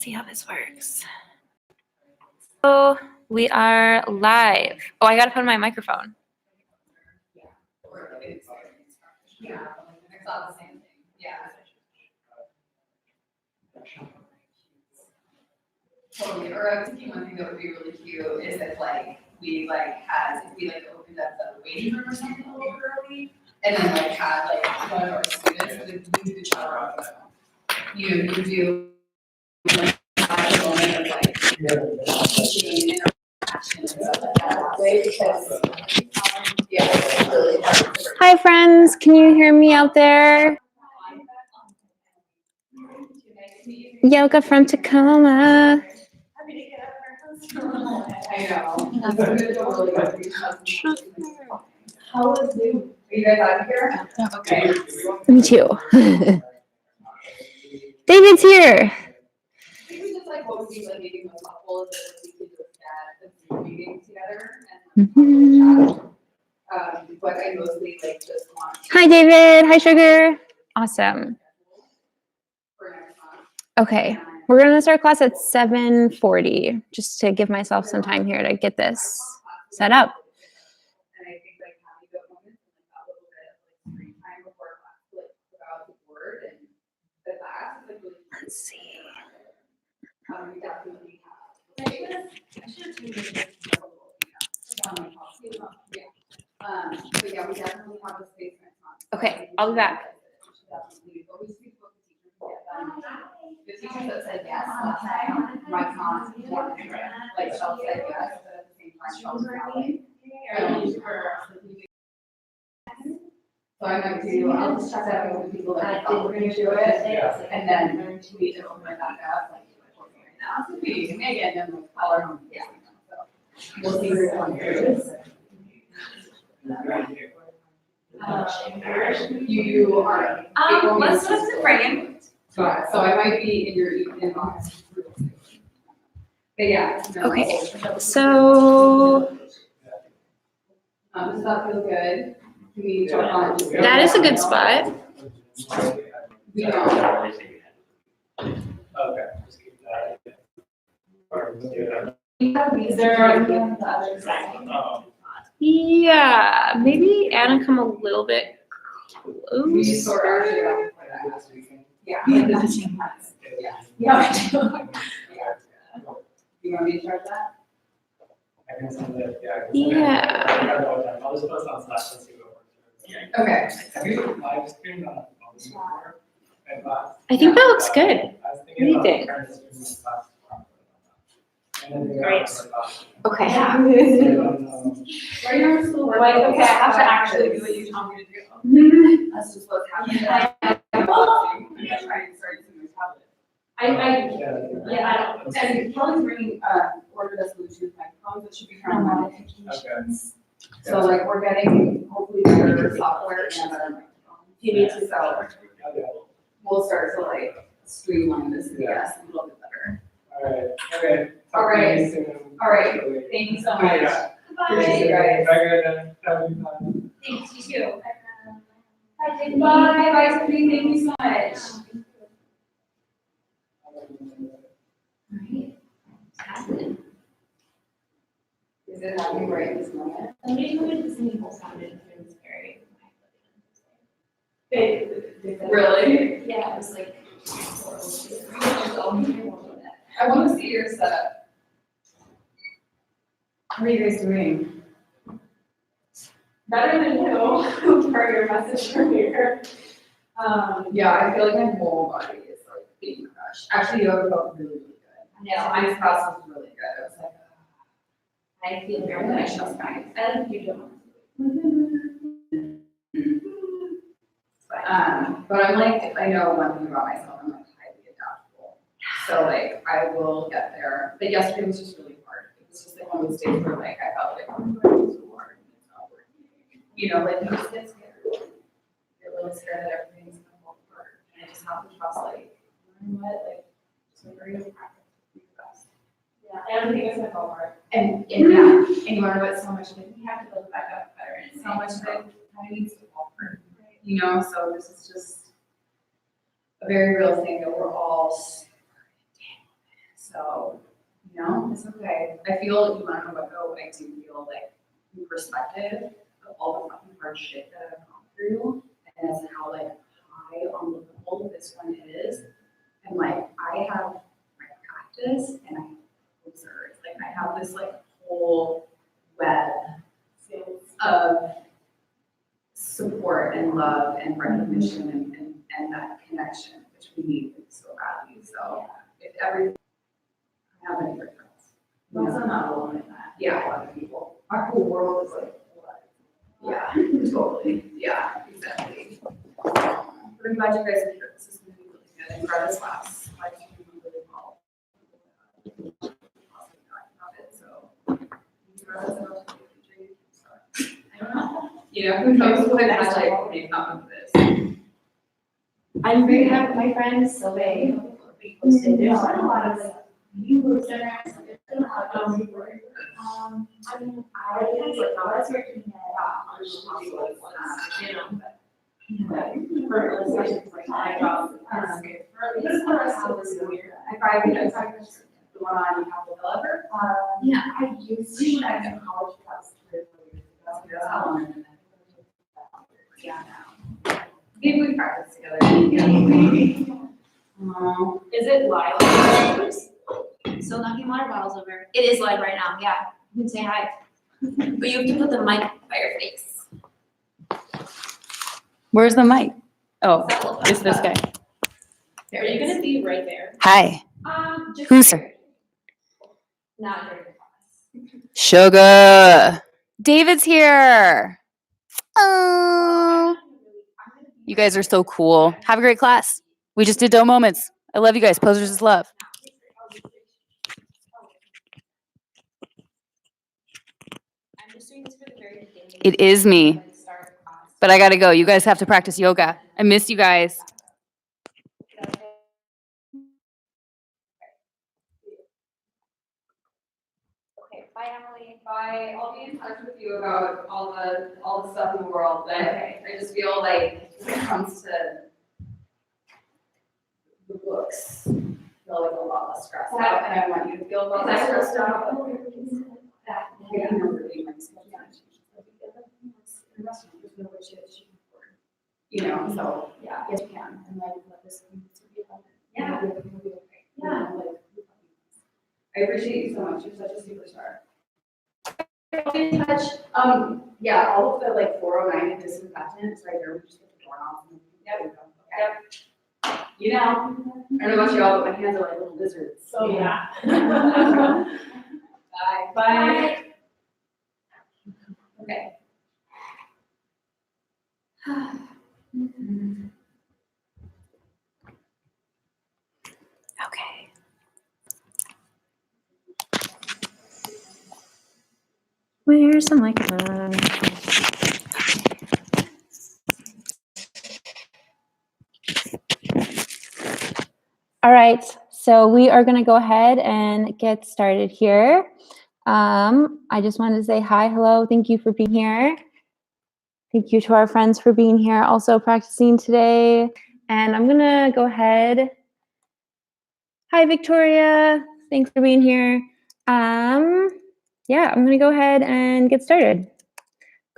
see how this works. So we are live. Oh, I gotta put on my microphone. Yeah, I thought the same thing. Yeah. Totally. Or I was thinking one thing that would be really cute is if we opened up the waiting room or something a little early, and then had one of our students do the Chaturanga. You do like a moment of teaching interaction and stuff like that way because it's really hard. Hi friends, can you hear me out there? Yoga from Tacoma. I know. How is Zoom? Are you guys out here? Okay. Me too. David's here. Maybe just what would be maybe most helpful is if we could just get the Zoom meeting together and chat. But I mostly just want. Hi David. Hi Sugar. Awesome. Okay, we're gonna start class at 7:40, just to give myself some time here to get this set up. And I think having good moments and a little bit of free time before class, about the board and the class is really. Let's see. We definitely have. But yeah, we definitely have the space next month. Okay, I'll be back. The teachers that said yes last time, my class wanted to Shell said yes, but at the same time, Shell was not so I might do, I'll just check that out with people that thought we're gonna do it, and then we can open it back up, right now. So we, Megan, and all our home. Yeah. So we'll see where one goes. You are. Let's put the frame. So I might be in your inbox. But yeah. No. Okay, so Does that feel good? Can we jump on? that is a good spot. We don't. Okay. Is there on the other side? Yeah, maybe Anna come a little bit We sort of actually closer. yeah. Yeah. Yeah. You want me to start that? I can send it, yeah. Yeah. I'll just post on Slack and see what works. Okay. Have you live streamed on this before? I think that looks good. What do you think? Great. Okay. Yeah. Right now, we're still Okay, I have to actually do what you tell me to do. That's just what's happening. I'm trying to start using my tablet. I don't. And Kelly's bringing, ordered us Bluetooth microphones that should be turned on notifications. So we're getting hopefully better software and better microphones. You need to So we'll start to streamline this, yes, a little bit better. Okay. All right. All right. Thank you so much. Appreciate you guys. Thanks, you too. Bye, bye, Sophie. Thank you so much. Is it happening right this moment? Somebody who did the singing whole sounded it was very. Really? Yeah, it was like. I want to see your setup. What are you guys doing? Better than you, for your message earlier. Yeah, I feel like my whole body is being crushed. Actually, yoga felt really, really good. No, My class was really good. I was like, I feel very nice. I think you don't. But I'm I know one thing about myself, I'm highly adaptable. So I will get there. But yesterday was just really hard. It was just one of those days where I felt I'm working so hard and it's not working. You just get scared. You're really scared that everything's gonna fall apart. And I just have to trust you know what, just whatever you practice, do your best. Yeah, everything is gonna fall apart. And yeah, and you learn what so much of it, we have to build back up better. And so much of it kind of needs to fall apart. So this is just a very real thing that we're all So, you know, it's okay. I feel, you wanna know what though, I do feel like in perspective of all the fucking hard shit that I've gone through and as how like high on the level this one is. And like, I have my practice and I have poseurs. Like I have this like whole web of support and love and recognition and that connection, which we need so badly. So if everything, I have any regrets. Also not alone in that. Yeah, a lot of people. Our whole world is like, what? Yeah, totally. Yeah, exactly. But I'm glad you guys are here. This is going to be really good. And Greta's class, like, you do really well. So, Greta's about to be a future star. I don't know. You know, who knows what magic may come of this. I'm very happy, my friend Sylvie, posted, there's not a lot of like, you were there, I mean, I was working The one on Apple Developer? yeah, I used to when I was in college, class 3 or 4 years ago. That's how long I've been there. Yeah, now. Maybe we practice together. Yeah. Is it live? Still knocking water bottles over. It is live right now, yeah. You can say hi. But you have to put the mic by your face. Where's the mic? Oh, it's this guy. Are you gonna be right there? Hi. Just Who's here? not during the class. Sugar. David's here. Oh. You guys are so cool. Have a great class. We just did dough moments. I love you guys. Posers is love. I'm just doing this for the very beginning. It is me. Like, start the class. But I gotta go. You guys have to practice yoga. I miss you guys. Okay, bye Emily. Bye. I'll be in touch with you about all the stuff in the world, but I just feel like when it comes to the books, I feel like a lot less stressed out, and I want you to feel a lot less stressed out. Yeah, I know we're being like, you know, so, yeah, yes, you can, and like, let this be about it. Yeah. Yeah. I appreciate you so much, you're such a superstar. I'll be in touch, yeah, all of the like 409 and disinfectants right there, we just put the doorknob. Yep. Okay. You know, I don't know about y'all, but my hands are like little lizards. Oh, yeah. Bye. Bye. Okay. Okay. Where's the microphone? All right, so we are going to go ahead and get started here. I just wanted to say hi, hello, thank you for being here. Thank you to our friends for being here, also practicing today. And I'm going to go ahead. Hi, Victoria. Thanks for being here. Yeah, I'm going to go ahead and get started.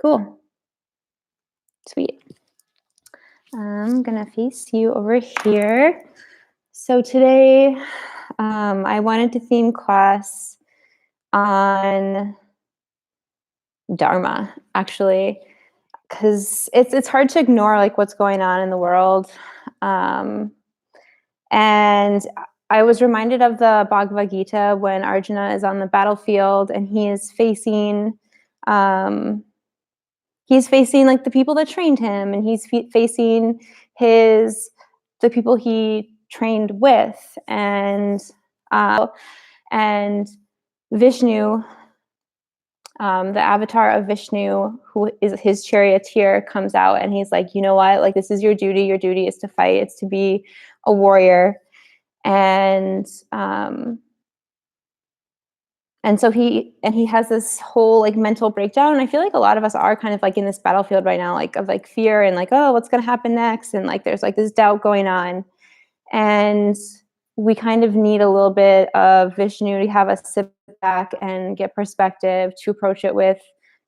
Cool. Sweet. I'm going to face you over here. So today, I wanted to theme class on Dharma, actually, because it's hard to ignore like what's going on in the world. And I was reminded of the Bhagavad Gita when Arjuna is on the battlefield and he is facing like the people that trained him, and he's facing the people he trained with, and Vishnu, the avatar of Vishnu, who is his charioteer, comes out and he's like, you know what, like this is your duty. Your duty is to fight. It's to be a warrior. And so he has this whole like mental breakdown. And I feel like a lot of us are kind of like in this battlefield right now, like of like fear and like, oh, what's going to happen next? And like, there's like this doubt going on. And we kind of need a little bit of Vishnu to have us sit back and get perspective, to approach it with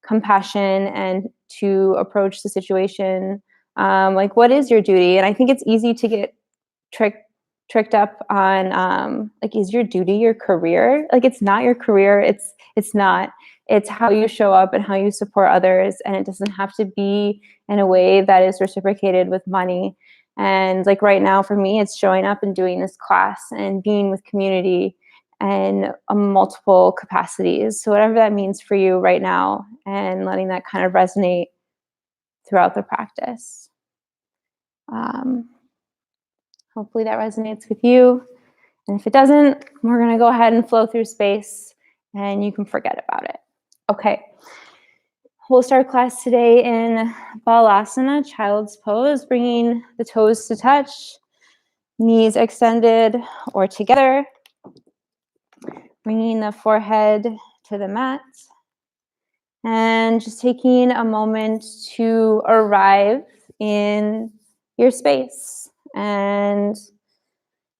compassion, and to approach the situation like, what is your duty? And I think it's easy to get tricked up on like, is your duty your career? Like, it's not your career. It's not. It's how you show up and how you support others, and it doesn't have to be in a way that is reciprocated with money. And like right now for me, it's showing up and doing this class and being with community and multiple capacities. So whatever that means for you right now, and letting that kind of resonate throughout the practice. Hopefully that resonates with you. And if it doesn't, we're going to go ahead and flow through space and you can forget about it. Okay. We'll start class today in Balasana, child's pose, bringing the toes to touch, knees extended or together, bringing the forehead to the mat, and just taking a moment to arrive in your space and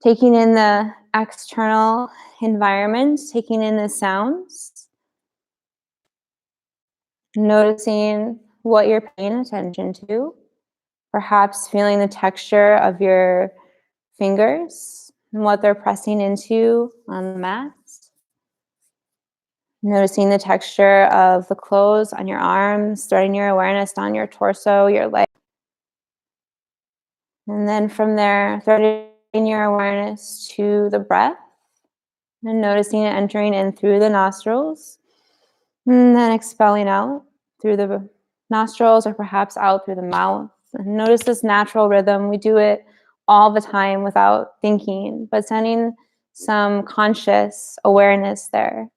taking in the external environment, taking in the sounds, noticing what you're paying attention to, perhaps feeling the texture of your fingers and what they're pressing into on the mat. Noticing the texture of the clothes on your arms, starting your awareness down your torso, your legs. And then from there, starting your awareness to the breath and noticing it entering in through the nostrils and then expelling out through the nostrils or perhaps out through the mouth. And notice this natural rhythm. We do it all the time without thinking, but sending some conscious awareness there.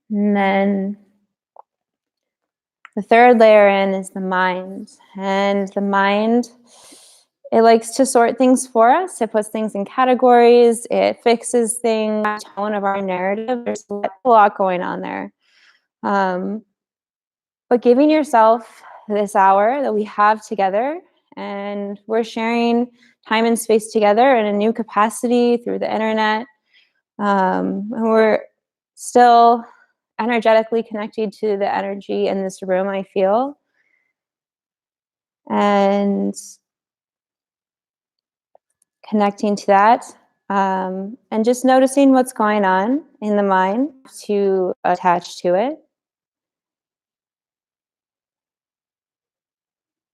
And then the third layer in is the mind. And the mind, it likes to sort things for us. It puts things in categories. It fixes things, the tone of our narrative. There's a lot going on there. But giving yourself this hour that we have together, and we're sharing time and space together in a new capacity through the internet. And we're still energetically connected to the energy in this room, I feel. And connecting to that, and just noticing what's going on in the mind to attach to it.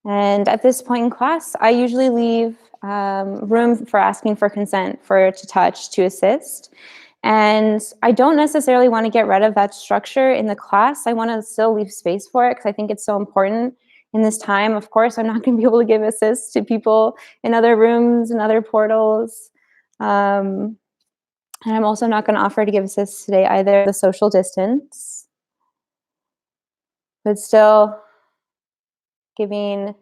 And at this point in class, I usually leave room for asking for consent to touch, to assist. And I don't necessarily want to get rid of that structure in the class. I want to still leave space for it because I think it's so important in this time. Of course, I'm not going to be able to give assist to people in other rooms and other portals. And I'm also not going to offer to give assist today either, the social distance. But still giving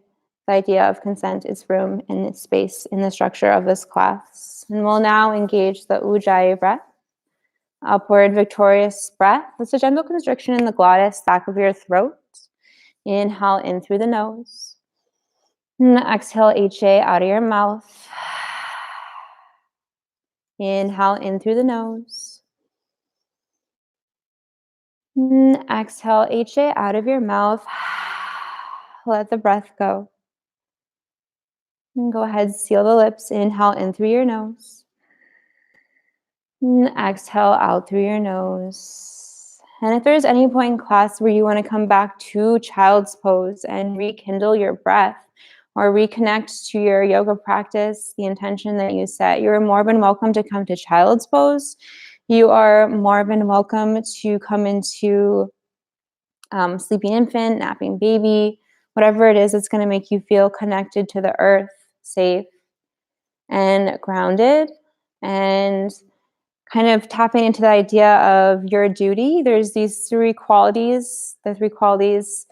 the idea of consent is room and space in the structure of this class. And we'll now engage the Ujjayi breath. Upward victorious breath. It's a gentle constriction in the glottis, back of your throat. Inhale in through the nose. And exhale HA out of your mouth. Inhale in through the nose. And exhale HA out of your mouth. Let the breath go. And go ahead, seal the lips. Inhale in through your nose. And exhale out through your nose. And if there's any point in class where you want to come back to child's pose and rekindle your breath or reconnect to your yoga practice, the intention that you set, you're more than welcome to come to child's pose. You are more than welcome to come into sleeping infant, napping baby, whatever it is that's going to make you feel connected to the earth, safe and grounded, and kind of tapping into the idea of your duty. There's these three qualities, the three qualities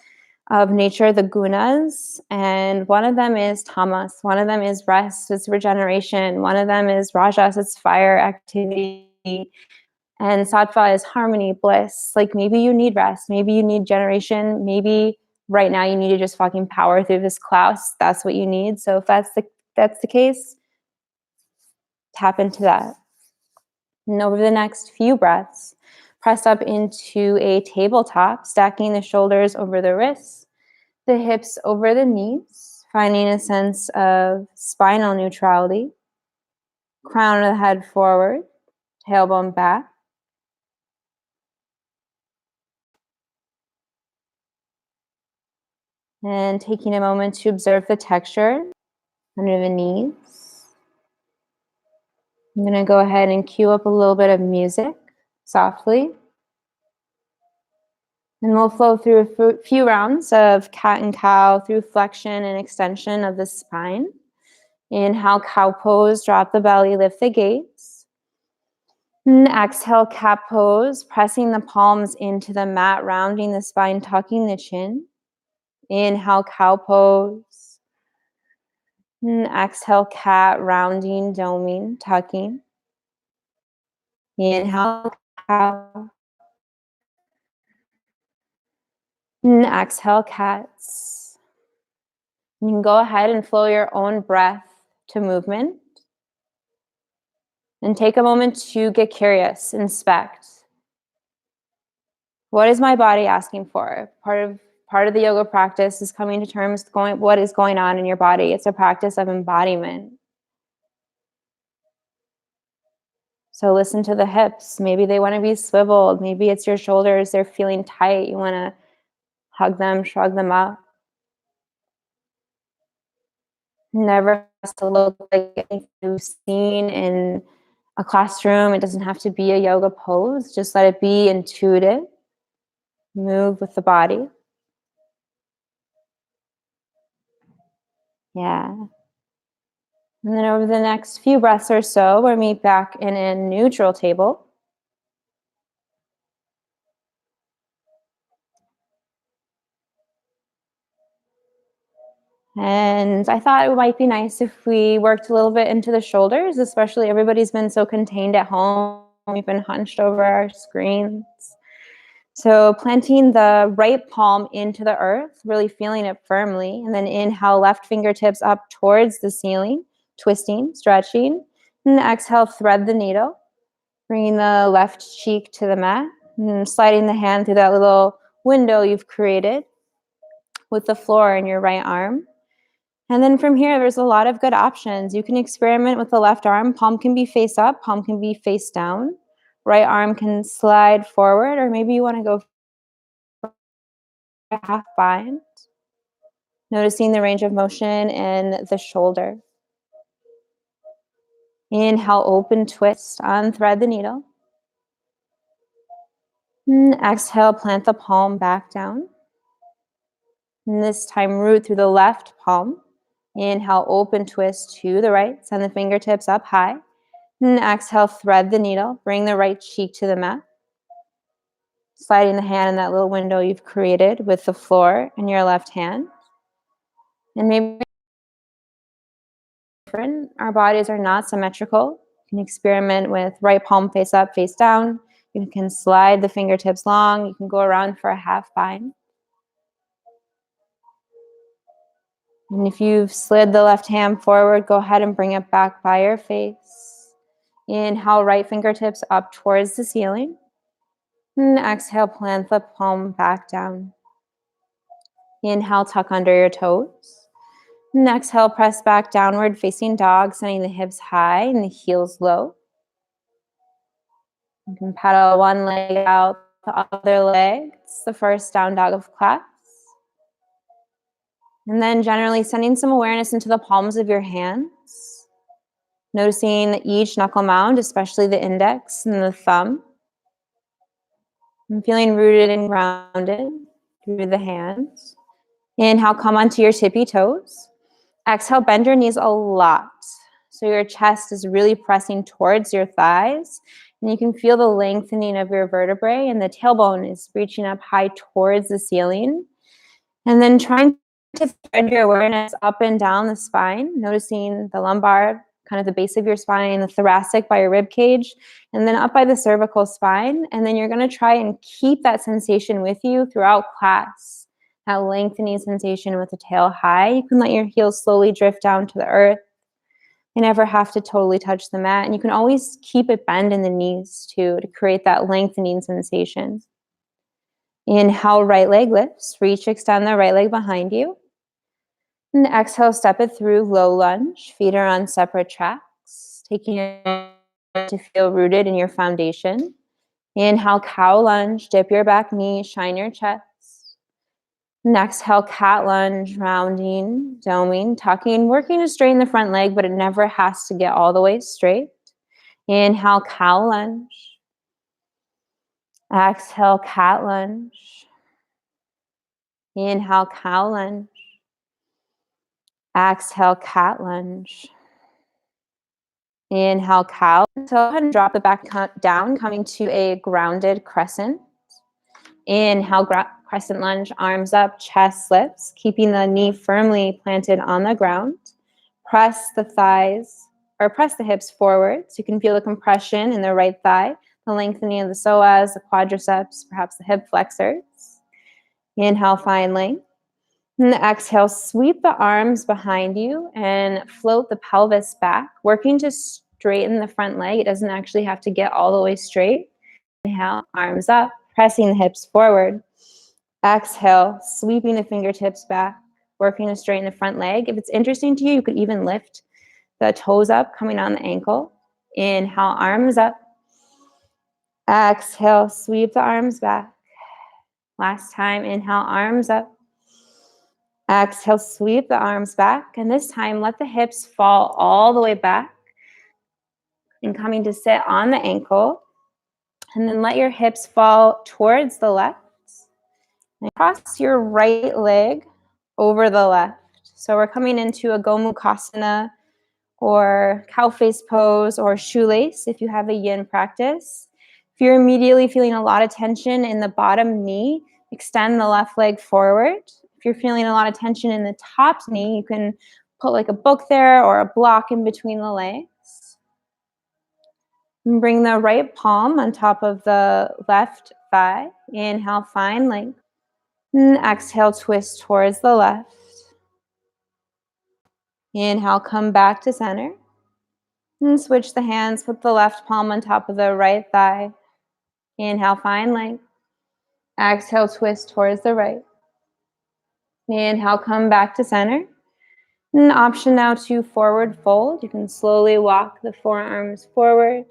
of nature, the gunas, and one of them is tamas, one of them is rest, it's regeneration, one of them is rajas, it's fire, activity, and sattva is harmony, bliss. Like maybe you need rest, maybe you need generation, maybe right now you need to just fucking power through this class. That's what you need. So if that's the that's the case, tap into that. And over the next few breaths, press up into a tabletop, stacking the shoulders over the wrists, the hips over the knees, finding a sense of spinal neutrality. Crown of the head forward, tailbone back. And taking a moment to observe the texture under the knees. I'm going to go ahead and cue up a little bit of music softly. And we'll flow through a few rounds of cat and cow through flexion and extension of the spine. Inhale, cow pose, drop the belly, lift the gaze. And exhale, cat pose, pressing the palms into the mat, rounding the spine, tucking the chin. Inhale, cow pose. And exhale, cat, rounding, doming, tucking. Inhale, cow. And exhale, cats. You can go ahead and flow your own breath to movement. And take a moment to get curious, inspect. What is my body asking for? Part of the yoga practice is coming to terms with what is going on in your body. It's a practice of embodiment. So listen to the hips. Maybe they want to be swiveled. Maybe it's your shoulders. They're feeling tight. You want to hug them, shrug them up. Never has to look like anything you've seen in a classroom. It doesn't have to be a yoga pose. Just let it be intuitive. Move with the body. Yeah. And then over the next few breaths or so, we'll meet back in a neutral table. And I thought it might be nice if we worked a little bit into the shoulders, especially everybody's been so contained at home. We've been hunched over our screens. So planting the right palm into the earth, really feeling it firmly. And then inhale, left fingertips up towards the ceiling, twisting, stretching. And exhale, thread the needle. Bringing the left cheek to the mat. And sliding the hand through that little window you've created with the floor in your right arm. And then from here, there's a lot of good options. You can experiment with the left arm. Palm can be face up, palm can be face down. Right arm can slide forward, or maybe you want to go for a half bind. Noticing the range of motion in the shoulder. Inhale, open twist, unthread the needle. And exhale, plant the palm back down. And this time, root through the left palm. Inhale, open twist to the right. Send the fingertips up high. And exhale, thread the needle. Bring the right cheek to the mat. Sliding the hand in that little window you've created with the floor in your left hand. And maybe different. Our bodies are not symmetrical. You can experiment with right palm face up, face down. You can slide the fingertips long. You can go around for a half bind. And if you've slid the left hand forward, go ahead and bring it back by your face. Inhale, right fingertips up towards the ceiling. And exhale, plant the palm back down. Inhale, tuck under your toes. And exhale, press back downward facing dog, sending the hips high and the heels low. You can pedal one leg out, the other leg. It's the first down dog of class. And then generally sending some awareness into the palms of your hands. Noticing each knuckle mound, especially the index and the thumb. And feeling rooted and grounded through the hands. Inhale, come onto your tippy toes. Exhale, bend your knees a lot. So your chest is really pressing towards your thighs. And you can feel the lengthening of your vertebrae, and the tailbone is reaching up high towards the ceiling. And then trying to spread your awareness up and down the spine, noticing the lumbar, kind of the base of your spine, the thoracic by your rib cage, and then up by the cervical spine. And then you're going to try and keep that sensation with you throughout class, that lengthening sensation with the tail high. You can let your heels slowly drift down to the earth. You never have to totally touch the mat, and you can always keep it bend in the knees too to create that lengthening sensation. Inhale, right leg lifts. Reach, extend the right leg behind you. And exhale, step it through, low lunge. Feet are on separate tracks. Taking a moment to feel rooted in your foundation. Inhale, cow lunge. Dip your back knee, shine your chest. And exhale, cat lunge, rounding, doming, tucking, working to straighten the front leg, but it never has to get all the way straight. Inhale, cow lunge. Exhale, cat lunge. Inhale, cow lunge. Exhale, cat lunge. Inhale, cow. So go ahead and drop the back down, coming to a grounded crescent. Inhale, crescent lunge, arms up, chest lifts, keeping the knee firmly planted on the ground. Press the thighs, or press the hips forward so you can feel the compression in the right thigh, the lengthening of the psoas, the quadriceps, perhaps the hip flexors. Inhale, find length. And exhale, sweep the arms behind you and float the pelvis back, working to straighten the front leg. It doesn't actually have to get all the way straight. Inhale, arms up, pressing the hips forward. Exhale, sweeping the fingertips back, working to straighten the front leg. If it's interesting to you, you could even lift the toes up, coming on the ankle. Inhale, arms up. Exhale, sweep the arms back. Last time, inhale, arms up. Exhale, sweep the arms back. And this time, let the hips fall all the way back and coming to sit on the ankle. And then let your hips fall towards the left. And cross your right leg over the left. So we're coming into a Gomukhasana or cow face pose or shoelace if you have a yin practice. If you're immediately feeling a lot of tension in the bottom knee, extend the left leg forward. If you're feeling a lot of tension in the top knee, you can put like a book there or a block in between the legs. And bring the right palm on top of the left thigh. Inhale, find length. And exhale, twist towards the left. Inhale, come back to center. And switch the hands, put the left palm on top of the right thigh. Inhale, find length. Exhale, twist towards the right. Inhale, come back to center. An option now to forward fold. You can slowly walk the forearms forward.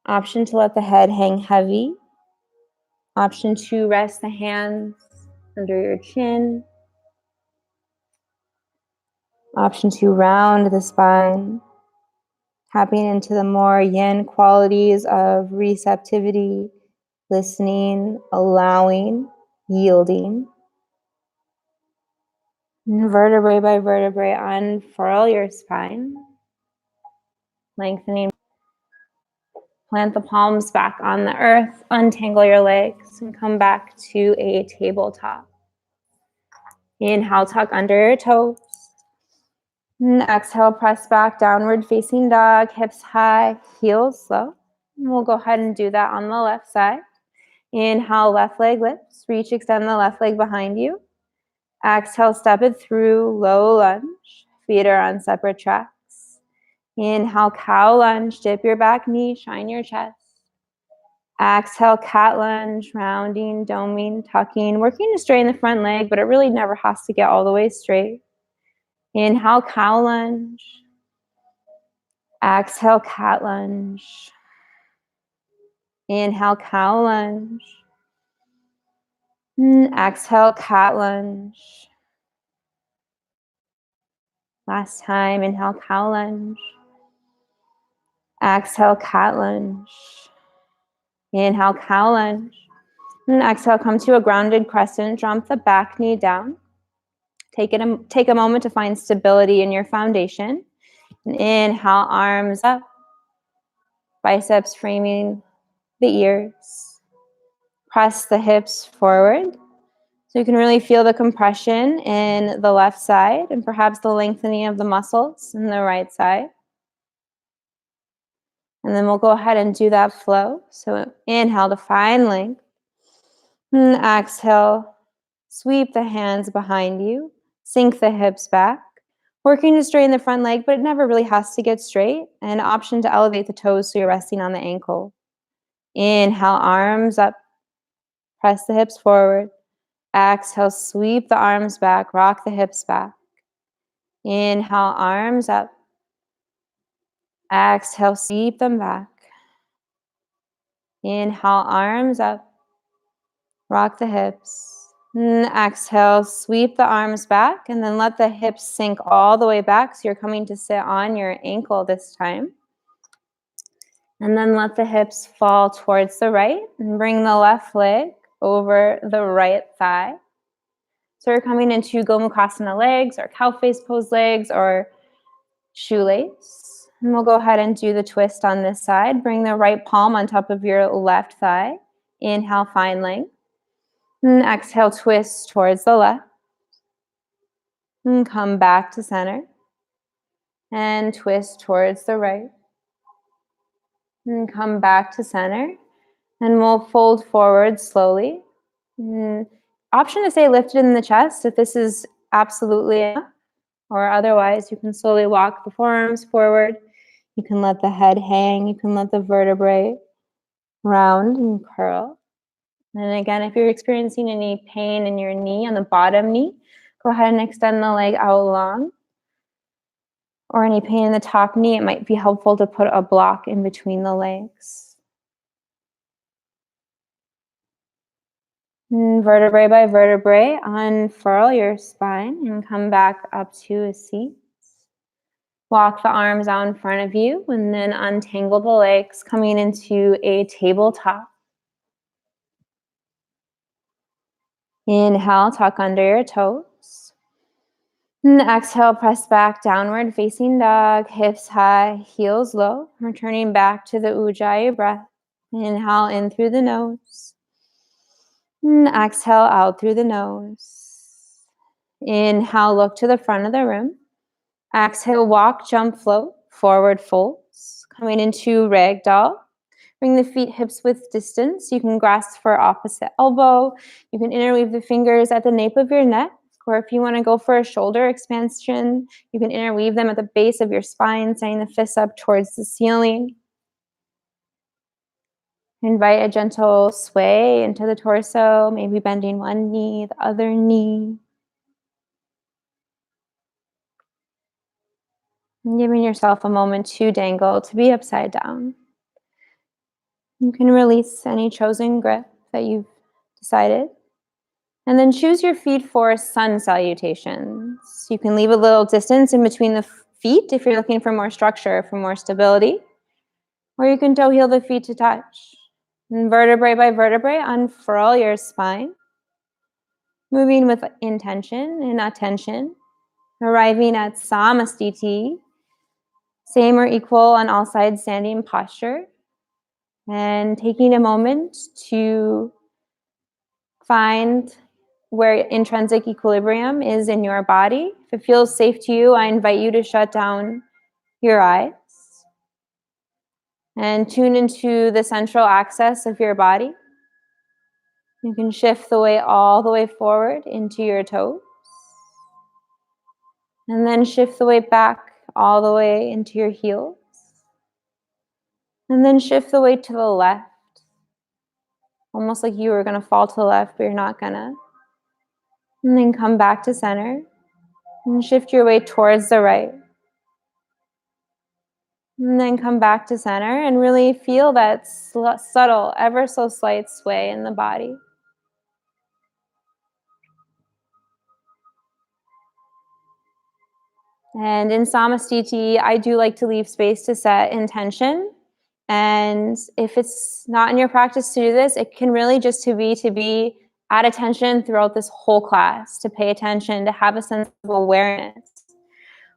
Option to let the head hang heavy. Option to rest the hands under your chin. Option to round the spine. Tapping into the more yin qualities of receptivity, listening, allowing, yielding. And vertebrae by vertebrae, unfurl your spine. Lengthening. Plant the palms back on the earth. Untangle your legs and come back to a tabletop. Inhale, tuck under your toes. And exhale, press back, downward facing dog, hips high, heels low. And we'll go ahead and do that on the left side. Inhale, left leg lifts. Reach, extend the left leg behind you. Exhale, step it through, low lunge. Feet are on separate tracks. Inhale, cow lunge. Dip your back knee, shine your chest. Exhale, cat lunge, rounding, doming, tucking. Working to straighten the front leg, but it really never has to get all the way straight. Inhale, cow lunge. Exhale, cat lunge. Inhale, cow lunge. Exhale, cat lunge. Last time, inhale, cow lunge. Exhale, cat lunge. Inhale, cow lunge. And exhale, come to a grounded crescent. Drop the back knee down. Take a moment to find stability in your foundation. And inhale, arms up. Biceps framing the ears. Press the hips forward. So you can really feel the compression in the left side and perhaps the lengthening of the muscles in the right side. And then we'll go ahead and do that flow. So inhale to find length. And exhale, sweep the hands behind you. Sink the hips back. Working to straighten the front leg, but it never really has to get straight. An option to elevate the toes so you're resting on the ankle. Inhale, arms up. Press the hips forward. Exhale, sweep the arms back. Rock the hips back. Inhale, arms up. Exhale, sweep them back. Inhale, arms up. Rock the hips. And exhale, sweep the arms back, and then let the hips sink all the way back so you're coming to sit on your ankle this time. And then let the hips fall towards the right and bring the left leg over the right thigh. So we're coming into Gomukhasana legs or cow face pose legs or shoelace. And we'll go ahead and do the twist on this side. Bring the right palm on top of your left thigh. Inhale, find length. And exhale, twist towards the left. And come back to center. And twist towards the right. And come back to center. And we'll fold forward slowly. Option to stay lifted in the chest if this is absolutely enough. Or otherwise, you can slowly walk the forearms forward. You can let the head hang. You can let the vertebrae round and curl. And again, if you're experiencing any pain in your knee, on the bottom knee, go ahead and extend the leg out long. Or any pain in the top knee, it might be helpful to put a block in between the legs. And vertebrae by vertebrae, unfurl your spine and come back up to a seat. Walk the arms out in front of you and then untangle the legs, coming into a tabletop. Inhale, tuck under your toes. And exhale, press back, downward facing dog, hips high, heels low. Returning back to the Ujjayi breath. Inhale in through the nose. And exhale out through the nose. Inhale, look to the front of the room. Exhale, walk, jump, float, forward folds. Coming into ragdoll. Bring the feet hips width distance. You can grasp for opposite elbow. You can interweave the fingers at the nape of your neck. Or if you want to go for a shoulder expansion, you can interweave them at the base of your spine, sending the fists up towards the ceiling. Invite a gentle sway into the torso, maybe bending one knee, the other knee. And giving yourself a moment to dangle, to be upside down. You can release any chosen grip that you've decided. And then choose your feet for sun salutations. You can leave a little distance in between the feet if you're looking for more structure, for more stability. Or you can toe heel the feet to touch. And vertebrae by vertebrae, unfurl your spine. Moving with intention and attention. Arriving at Samastiti. Same or equal on all sides standing posture. And taking a moment to find where intrinsic equilibrium is in your body. If it feels safe to you, I invite you to shut down your eyes and tune into the central axis of your body. You can shift the weight all the way forward into your toes. And then shift the weight back all the way into your heels. And then shift the weight to the left. Almost like you were going to fall to the left, but you're not gonna. And then come back to center. And shift your weight towards the right. And then come back to center and really feel that subtle, ever so slight sway in the body. And in Samastiti, I do like to leave space to set intention. And if it's not in your practice to do this, it can really just to be at attention throughout this whole class, to pay attention, to have a sense of awareness.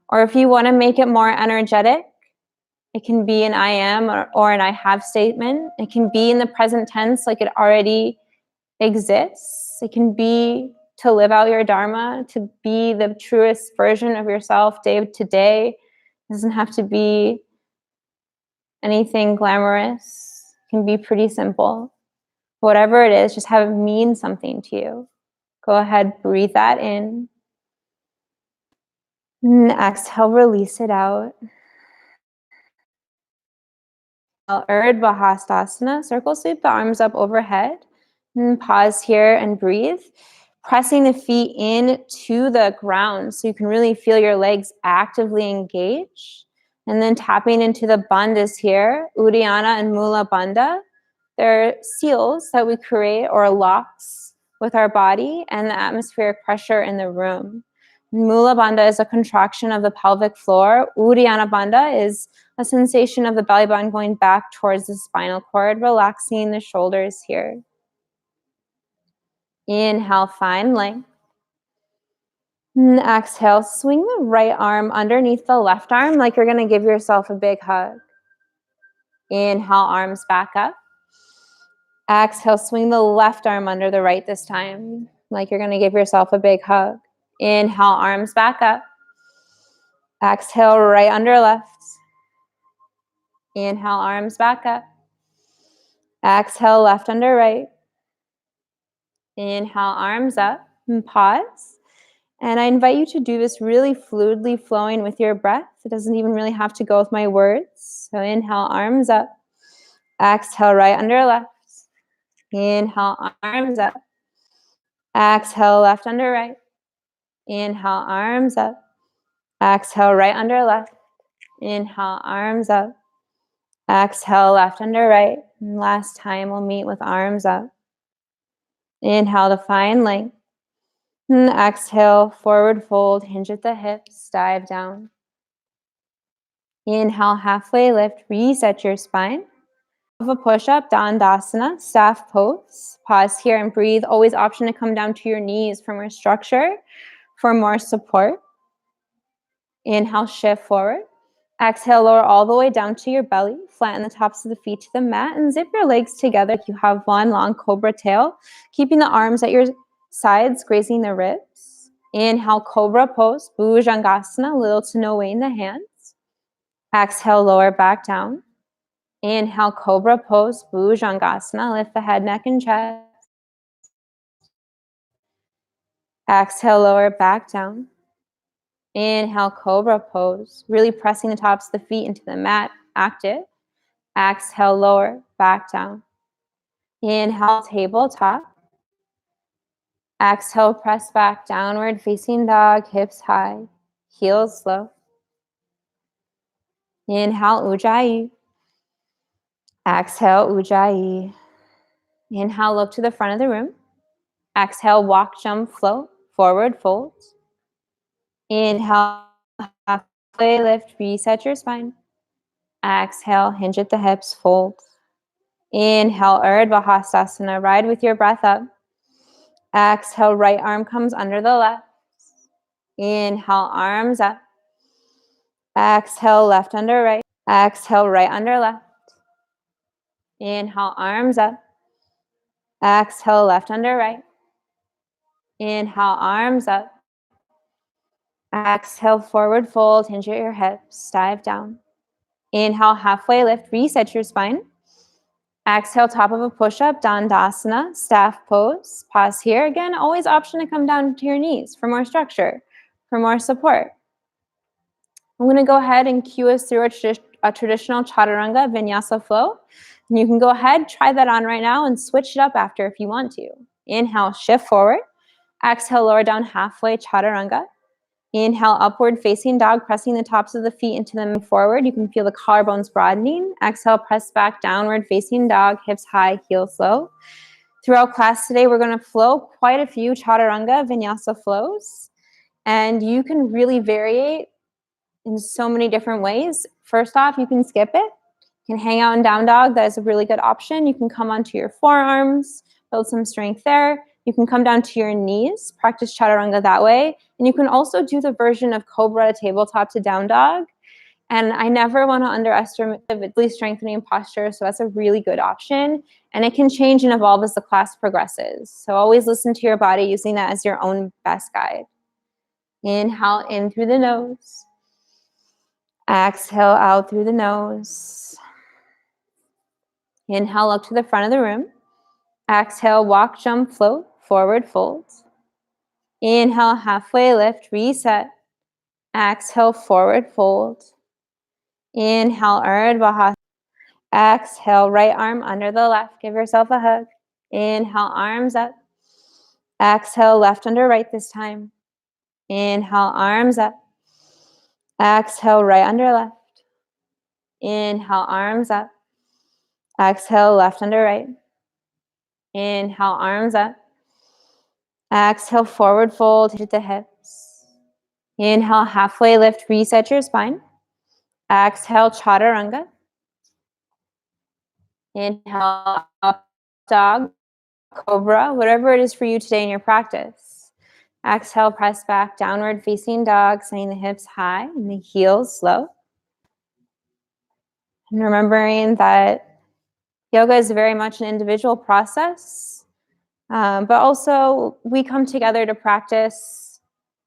Or if you want to make it more energetic, it can be an I am or an I have statement. It can be in the present tense like it already exists. It can be to live out your dharma, to be the truest version of yourself day to day. It doesn't have to be anything glamorous. It can be pretty simple. Whatever it is, just have it mean something to you. Go ahead, breathe that in. And exhale, release it out. Urdhva Hastasana, circle sweep the arms up overhead. And pause here and breathe. Pressing the feet in to the ground so you can really feel your legs actively engage. And then tapping into the bandhas here, Uddiyana and Mula Bandha. They're seals that we create or locks with our body and the atmospheric pressure in the room. Mula Bandha is a contraction of the pelvic floor. Uddiyana Bandha is a sensation of the belly button going back towards the spinal cord, relaxing the shoulders here. Inhale, find length. And exhale, swing the right arm underneath the left arm like you're going to give yourself a big hug. Inhale, arms back up. Exhale, swing the left arm under the right this time like you're going to give yourself a big hug. Inhale, arms back up. Exhale, right under left. Inhale, arms back up. Exhale, left under right. Inhale, arms up and pause. And I invite you to do this really fluidly flowing with your breath. It doesn't even really have to go with my words. So inhale, arms up. Exhale, right under left. Inhale, arms up. Exhale, left under right. Inhale, arms up. Exhale, right under left. Inhale, arms up. Exhale, left under right. And last time we'll meet with arms up. Inhale to find length. And exhale, forward fold, hinge at the hips, dive down. Inhale, halfway lift, reset your spine. Of a push-up, Dandasana, staff pose. Pause here and breathe. Always option to come down to your knees for more structure, for more support. Inhale, shift forward. Exhale, lower all the way down to your belly. Flatten the tops of the feet to the mat and zip your legs together if you have one long cobra tail, keeping the arms at your sides, grazing the ribs. Inhale, cobra pose, Bhujangasana, little to no weight in the hands. Exhale, lower back down. Inhale, cobra pose, Bhujangasana, lift the head, neck, and chest. Exhale, lower back down. Inhale, cobra pose, really pressing the tops of the feet into the mat, active. Exhale, lower, back down. Inhale, tabletop. Exhale, press back, downward facing dog, hips high, heels low. Inhale, Ujjayi. Exhale, Ujjayi. Inhale, look to the front of the room. Exhale, walk, jump, float, forward fold. Inhale, halfway lift, reset your spine. Exhale, hinge at the hips, fold. Inhale, Urdhva Hastasana, ride with your breath up. Exhale, right arm comes under the left. Inhale, arms up. Exhale, left under right. Exhale, right under left. Inhale, arms up. Exhale, left under right. Inhale, arms up. Exhale, forward fold, hinge at your hips, dive down. Inhale, halfway lift, reset your spine. Exhale, top of a push-up, Dandasana, staff pose. Pause here. Again, always option to come down to your knees for more structure, for more support. I'm going to go ahead and cue us through a traditional Chaturanga Vinyasa flow. And you can go ahead, try that on right now and switch it up after if you want to. Inhale, shift forward. Exhale, lower down halfway, Chaturanga. Inhale, upward facing dog, pressing the tops of the feet into them forward. You can feel the collarbones broadening. Exhale, press back, downward facing dog, hips high, heels low. Throughout class today, we're going to flow quite a few Chaturanga Vinyasa flows. And you can really vary in so many different ways. First off, you can skip it. You can hang out in down dog. That is a really good option. You can come onto your forearms, build some strength there. You can come down to your knees, practice Chaturanga that way. And you can also do the version of Cobra tabletop to down dog. And I never want to underestimate the strengthening posture. So that's a really good option. And it can change and evolve as the class progresses. So always listen to your body, using that as your own best guide. Inhale in through the nose. Exhale out through the nose. Inhale, look to the front of the room. Exhale, walk, jump, float, forward fold. Inhale, halfway lift, reset. Exhale, forward fold. Inhale, Urdhva. Exhale, right arm under the left. Give yourself a hug. Inhale, arms up. Exhale, left under right this time. Inhale, arms up. Exhale, right under left. Inhale, arms up. Exhale, left under right. Inhale, arms up. Exhale, forward fold, hit the hips. Inhale, halfway lift, reset your spine. Exhale, Chaturanga. Inhale, up dog, Cobra, whatever it is for you today in your practice. Exhale, press back, downward facing dog, sending the hips high and the heels slow. And remembering that yoga is very much an individual process, but also we come together to practice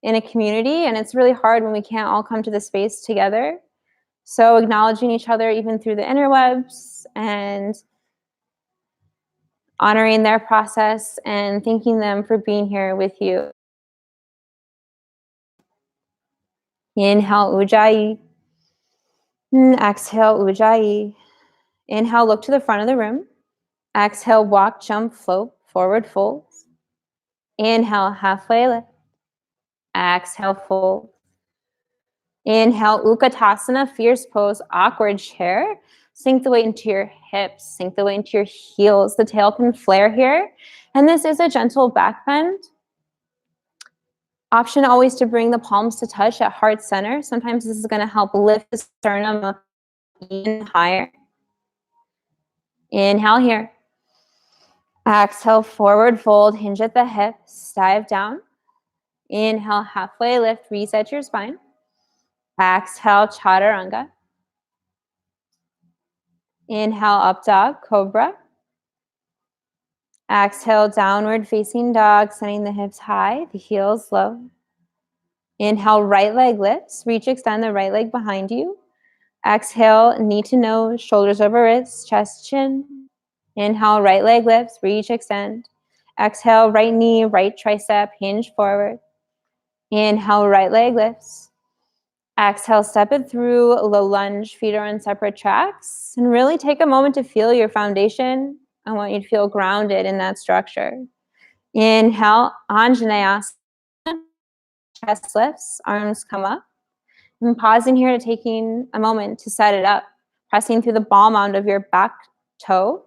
in a community, and it's really hard when we can't all come to the space together. So acknowledging each other even through the interwebs and honoring their process and thanking them for being here with you. Inhale, Ujjayi. Exhale, Ujjayi. Inhale, look to the front of the room. Exhale, walk, jump, float, forward fold. Inhale, halfway lift. Exhale, fold. Inhale, Utkatasana, fierce pose, awkward chair. Sink the weight into your hips, sink the weight into your heels. The tail can flare here. And this is a gentle back bend. Option always to bring the palms to touch at heart center. Sometimes this is going to help lift the sternum up even higher. Inhale here. Exhale, forward fold, hinge at the hips, dive down. Inhale, halfway lift, reset your spine. Exhale, Chaturanga. Inhale, up dog, Cobra. Exhale, downward facing dog, sending the hips high, the heels low. Inhale, right leg lifts. Reach, extend the right leg behind you. Exhale, knee to nose, shoulders over wrists, chest, chin. Inhale, right leg lifts. Reach, extend. Exhale, right knee, right tricep, hinge forward. Inhale, right leg lifts. Exhale, step it through, low lunge, feet are on separate tracks. And really take a moment to feel your foundation. I want you to feel grounded in that structure. Inhale, Anjaneyasana. Chest lifts, arms come up. And pausing here to taking a moment to set it up. Pressing through the ball mound of your back toe.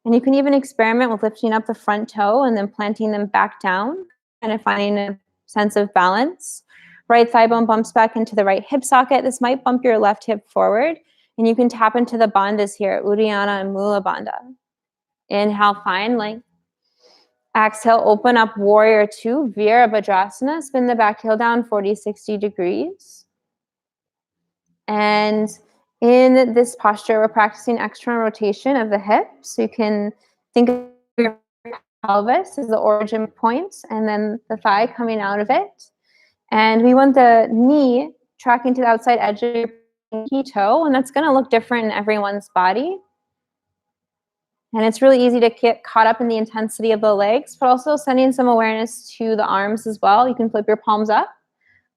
And you can even experiment with lifting up the front toe and then planting them back down, kind of finding a sense of balance. Right thigh bone bumps back into the right hip socket. This might bump your left hip forward. And you can tap into the bandhas here, Uddiyana and Mula Bandha. Inhale, find length. Exhale, open up, warrior two, Virabhadrasana. Spin the back heel down 40-60 degrees. And in this posture, we're practicing external rotation of the hips. So you can think of your pelvis as the origin point, and then the thigh coming out of it. And we want the knee tracking to the outside edge of your pinky toe, and that's going to look different in everyone's body. And it's really easy to get caught up in the intensity of the legs, but also sending some awareness to the arms as well. You can flip your palms up,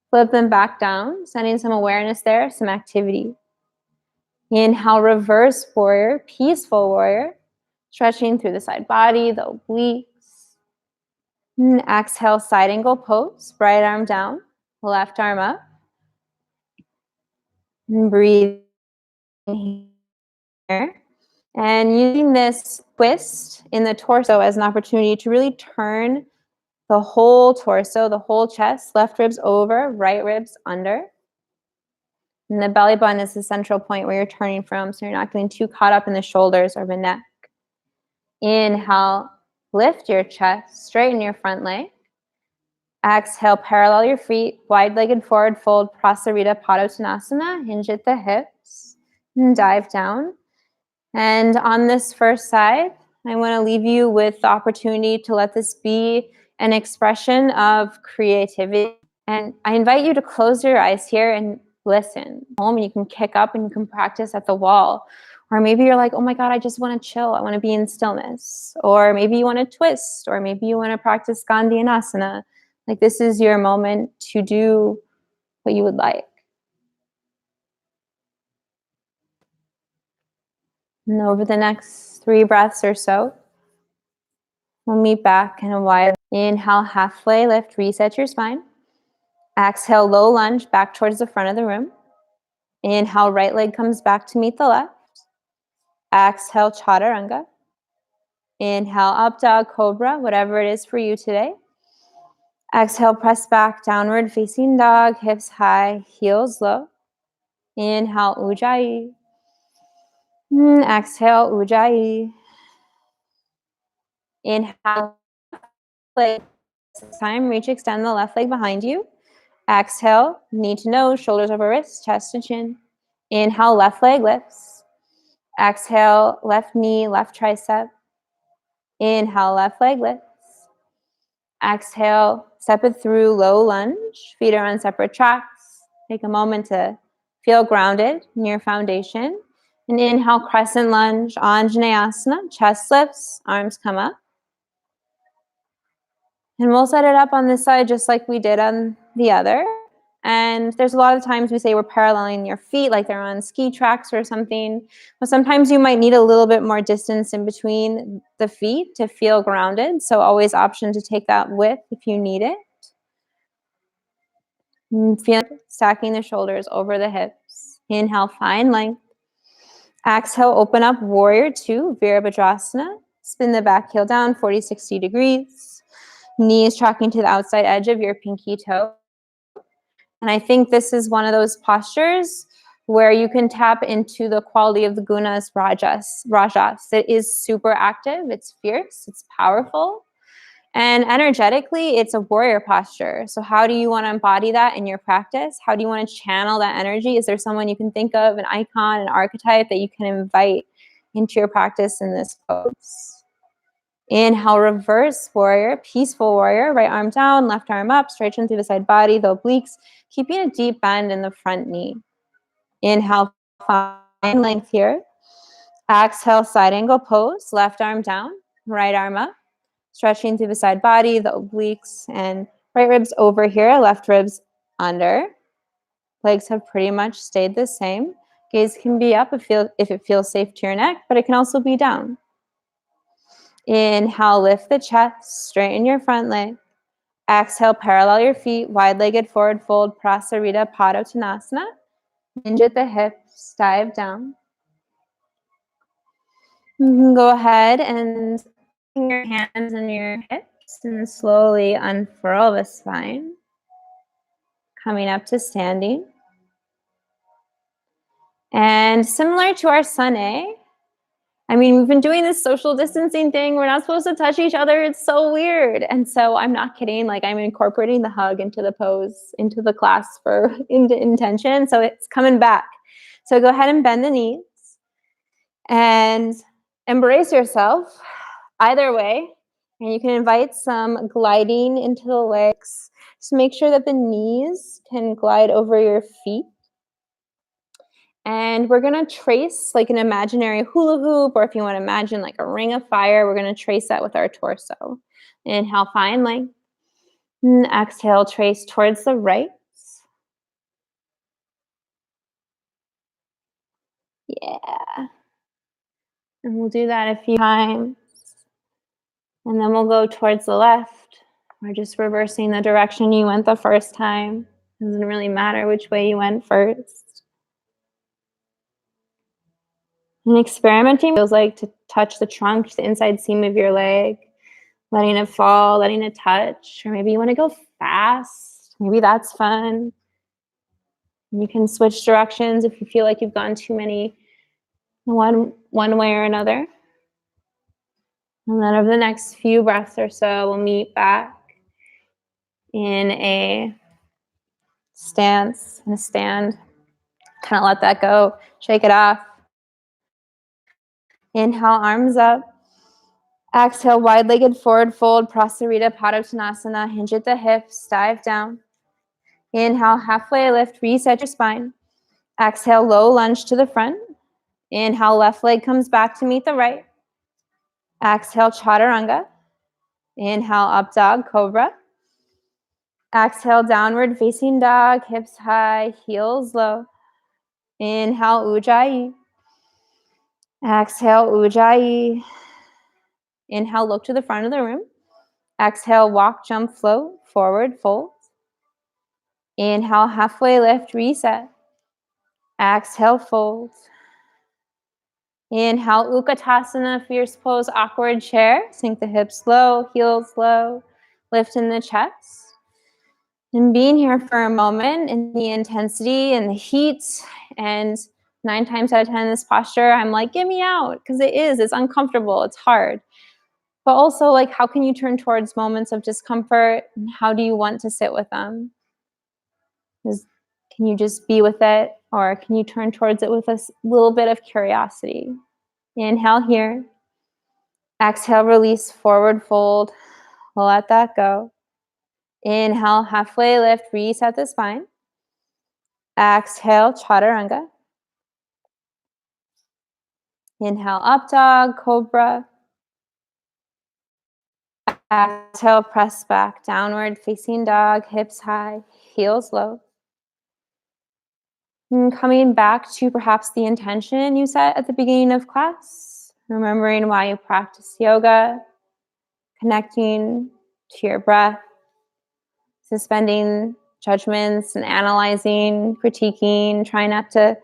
flip them back down, sending some awareness there, some activity. Inhale, reverse warrior, peaceful warrior, stretching through the side body, the obliques. And exhale, side angle pose, right arm down, left arm up. And breathe here. And using this twist in the torso as an opportunity to really turn the whole torso, the whole chest, left ribs over, right ribs under. And the belly button is the central point where you're turning from, so you're not getting too caught up in the shoulders or the neck. Inhale, lift your chest, straighten your front leg. Exhale, parallel your feet, wide-legged forward fold, Prasarita, Padottanasana, hinge at the hips, and dive down. And on this first side, I want to leave you with the opportunity to let this be an expression of creativity. And I invite you to close your eyes here and listen. Home, and you can kick up and you can practice at the wall. Or maybe you're like, oh my God, I just want to chill. I want to be in stillness. Or maybe you want to twist. Or maybe you want to practice Dandasana. Like, this is your moment to do what you would like. And over the next 3 breaths or so, we'll meet back in a wide inhale, halfway lift, reset your spine. Exhale, low lunge back towards the front of the room. Inhale, right leg comes back to meet the left. Exhale, Chaturanga. Inhale, up dog, Cobra, whatever it is for you today. Exhale, press back, downward facing dog, hips high, heels low. Inhale, Ujjayi. Exhale, Ujjayi. Inhale, leg. This time, reach, extend the left leg behind you. Exhale, knee to nose, shoulders over wrist, chest to chin. Inhale, left leg lifts. Exhale, left knee, left tricep. Inhale, left leg lifts. Exhale, step it through, low lunge. Feet are on separate tracks. Take a moment to feel grounded in your foundation. And inhale, crescent lunge, Anjaneyasana, chest lifts, arms come up. And we'll set it up on this side just like we did on the other. And there's a lot of times we say we're paralleling your feet like they're on ski tracks or something. But sometimes you might need a little bit more distance in between the feet to feel grounded. So always option to take that width if you need it. And feel stacking the shoulders over the hips. Inhale, find length. Exhale, open up, warrior 2, Virabhadrasana. Spin the back heel down, 40-60 degrees. Knees tracking to the outside edge of your pinky toe. And I think this is one of those postures where you can tap into the quality of the gunas, rajas. It is super active, it's fierce, it's powerful. And energetically, it's a warrior posture. So how do you want to embody that in your practice? How do you want to channel that energy? Is there someone you can think of, an icon, an archetype that you can invite into your practice in this pose? Inhale, reverse warrior, peaceful warrior, right arm down, left arm up, straighten through the side body, the obliques, keeping a deep bend in the front knee. Inhale, find length here. Exhale, side angle pose, left arm down, right arm up, stretching through the side body, the obliques, and right ribs over here, left ribs under. Legs have pretty much stayed the same. Gaze can be up if it feels safe to your neck, but it can also be down. Inhale, lift the chest, straighten your front leg. Exhale, parallel your feet, wide-legged forward fold, Prasarita, Padottanasana. Hinge at the hips, dive down. You can go ahead and put your hands on your hips and slowly unfurl the spine. Coming up to standing. And similar to our Sun-A, I mean, we've been doing this social distancing thing. We're not supposed to touch each other. It's so weird. And so I'm not kidding. Like, I'm incorporating the hug into the pose, into the class into intention. So it's coming back. So go ahead and bend the knees and embrace yourself either way. And you can invite some gliding into the legs. Just make sure that the knees can glide over your feet. And we're going to trace like an imaginary hula hoop, or if you want to imagine like a ring of fire, we're going to trace that with our torso. Inhale, find length. And exhale, trace towards the right. Yeah. And we'll do that a few times. And then we'll go towards the left. We're just reversing the direction you went the first time. Doesn't really matter which way you went first. And experimenting feels like to touch the trunk, the inside seam of your leg, letting it fall, letting it touch, or maybe you want to go fast. Maybe that's fun. You can switch directions if you feel like you've gone too many one way or another. And then over the next few breaths or so, we'll meet back in a stance, in a stand. Kind of let that go, shake it off. Inhale, arms up. Exhale, wide-legged forward fold, Prasarita, Padottanasana. Hinge at the hips, dive down. Inhale, halfway lift, reset your spine. Exhale, low lunge to the front. Inhale, left leg comes back to meet the right. Exhale, Chaturanga. Inhale, up dog, Cobra. Exhale, downward facing dog, hips high, heels low. Inhale, Ujjayi. Exhale, Ujjayi. Inhale, look to the front of the room. Exhale, walk, jump, float, forward, fold. Inhale, halfway lift, reset. Exhale, fold. Inhale, Utkatasana, fierce pose, awkward chair. Sink the hips low, heels low, lift in the chest. And being here for a moment in the intensity and the heat, and 9 times out of 10 in this posture, I'm like, get me out, because it's uncomfortable, it's hard. But also, like, how can you turn towards moments of discomfort, and how do you want to sit with them? Can you just be with it, or can you turn towards it with a little bit of curiosity? Inhale here. Exhale, release, forward fold. Let that go. Inhale, halfway lift, reset the spine. Exhale, Chaturanga. Inhale, up dog, Cobra. Exhale, press back, downward facing dog, hips high, heels low. And coming back to perhaps the intention you set at the beginning of class, remembering why you practice yoga, connecting to your breath, suspending judgments and analyzing, critiquing, trying not to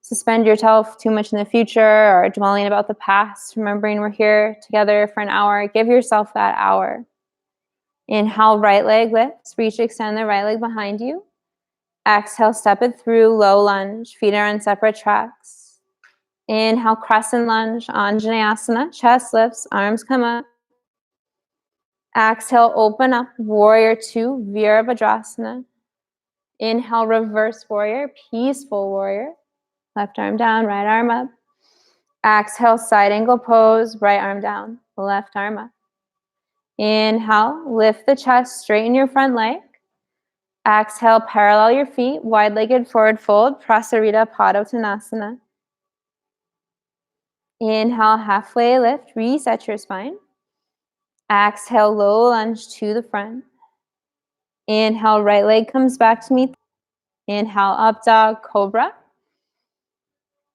suspend yourself too much in the future or dwelling about the past. Remembering we're here together for an hour. Give yourself that hour. Inhale, right leg lifts. Reach, extend the right leg behind you. Exhale, step it through, low lunge. Feet are on separate tracks. Inhale, crescent lunge, Anjaneyasana. Chest lifts, arms come up. Exhale, open up, warrior 2, Virabhadrasana. Inhale, reverse warrior, peaceful warrior. Left arm down, right arm up. Exhale, side angle pose, right arm down, left arm up. Inhale, lift the chest, straighten your front leg. Exhale, parallel your feet, wide-legged forward fold, Prasarita, Padottanasana. Inhale, halfway lift, reset your spine. Exhale, low lunge to the front. Inhale, right leg comes back to meet. Inhale, up dog, Cobra.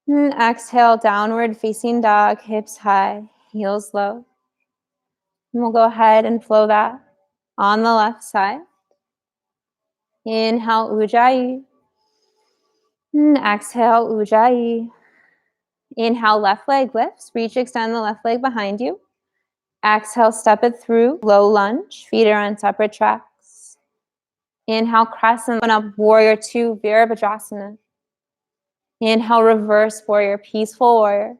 And exhale, downward facing dog, hips high, heels low. And we'll go ahead and flow that on the left side. Inhale, Ujjayi. And exhale, Ujjayi. Inhale, left leg lifts. Reach, extend the left leg behind you. Exhale, step it through, low lunge. Feet are on separate tracks. Inhale, crescent, open up, warrior 2, Virabhadrasana. Inhale, reverse warrior, peaceful warrior.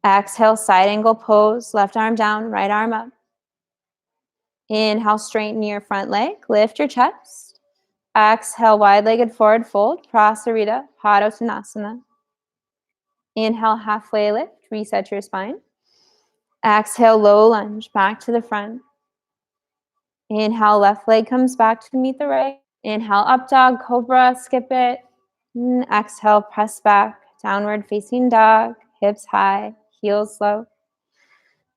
Exhale, side angle pose, left arm down, right arm up. Inhale, straighten your front leg, lift your chest. Exhale, wide-legged forward fold, Prasarita, Padottanasana. Inhale, halfway lift, reset your spine. Exhale, low lunge, back to the front. Inhale, left leg comes back to meet the right. Inhale, up dog, Cobra, skip it. And exhale, press back, downward facing dog, hips high, heels low.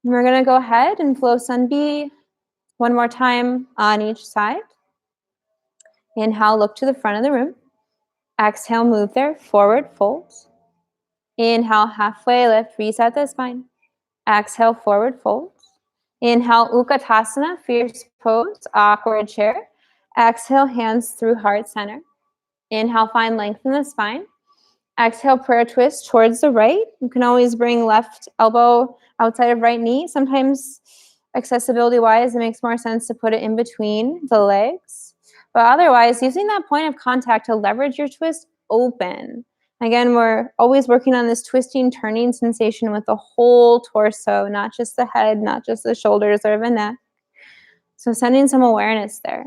And we're gonna go ahead and flow Sun B one more time on each side. Inhale, look to the front of the room. Exhale, move there, forward fold. Inhale, halfway lift, reset the spine. Exhale, forward fold. Inhale, Utkatasana, fierce pose, awkward chair. Exhale, hands through heart center. Inhale, find length in the spine. Exhale, prayer twist towards the right. You can always bring left elbow outside of right knee. Sometimes, accessibility-wise, it makes more sense to put it in between the legs. But otherwise, using that point of contact to leverage your twist open. Again, we're always working on this twisting, turning sensation with the whole torso, not just the head, not just the shoulders or the neck. So sending some awareness there,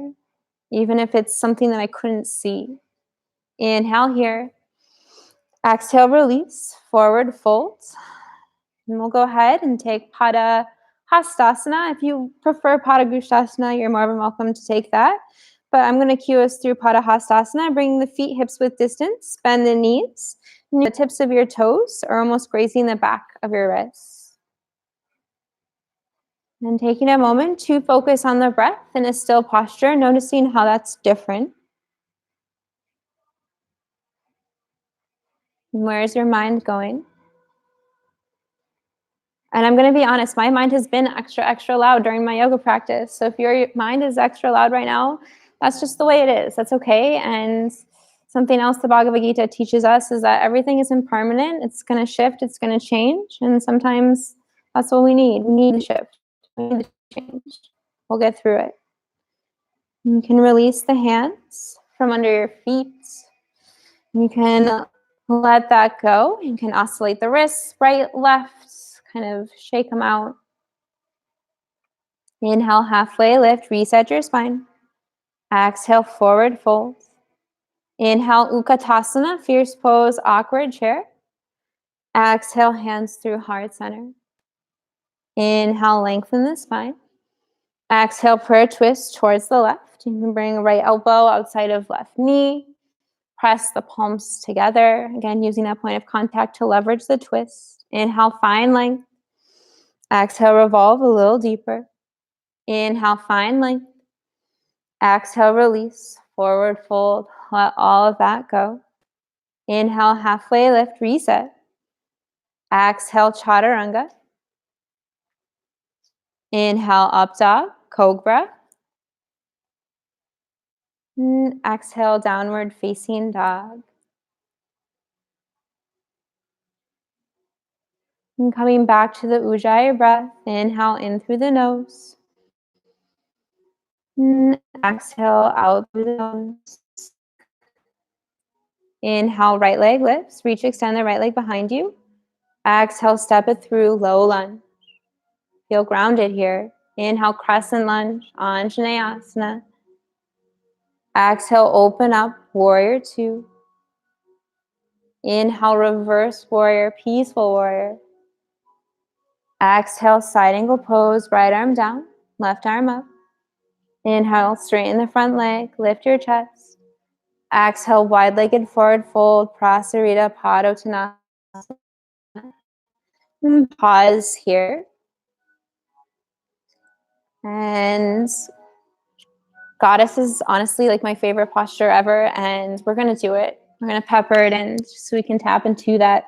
even if it's something that I couldn't see. Inhale here. Exhale, release, forward fold. And we'll go ahead and take Padottanasana. If you prefer Padottanasana, you're more than welcome to take that. But I'm going to cue us through Padottanasana. Bring the feet hips width distance, bend the knees. The tips of your toes are almost grazing the back of your wrists. And taking a moment to focus on the breath in a still posture, noticing how that's different. Where is your mind going? And I'm going to be honest, my mind has been extra, extra loud during my yoga practice. So if your mind is extra loud right now, that's just the way it is. That's okay. And something else the Bhagavad Gita teaches us is that everything is impermanent. It's going to shift. It's going to change. And sometimes that's what we need. We need to shift. We need to change. We'll get through it. You can release the hands from under your feet. You can let that go. You can oscillate the wrists, right, left, kind of shake them out. Inhale, halfway lift, reset your spine. Exhale, forward fold. Inhale, Utkatasana, fierce pose, awkward chair. Exhale, hands through heart center. Inhale, lengthen the spine. Exhale, prayer twist towards the left. You can bring right elbow outside of left knee. Press the palms together. Again, using that point of contact to leverage the twist. Inhale, find length. Exhale, revolve a little deeper. Inhale, find length. Exhale, release. Forward fold. Let all of that go. Inhale, halfway lift, reset. Exhale, Chaturanga. Inhale, up dog, Cobra. Exhale, downward facing dog. And coming back to the Ujjayi breath, inhale in through the nose. Exhale out through the nose. Inhale, right leg lifts. Reach, extend the right leg behind you. Exhale, step it through, low lunge. Feel grounded here. Inhale, crescent lunge, Anjaneyasana. Exhale, open up, warrior two. Inhale, reverse warrior, peaceful warrior. Exhale, side angle pose, right arm down, left arm up. Inhale, straighten the front leg, lift your chest. Exhale, wide-legged forward fold, Prasarita, Padottanasana. Pause here. And Goddess is honestly like my favorite posture ever, and we're going to do it. We're going to pepper it in so we can tap into that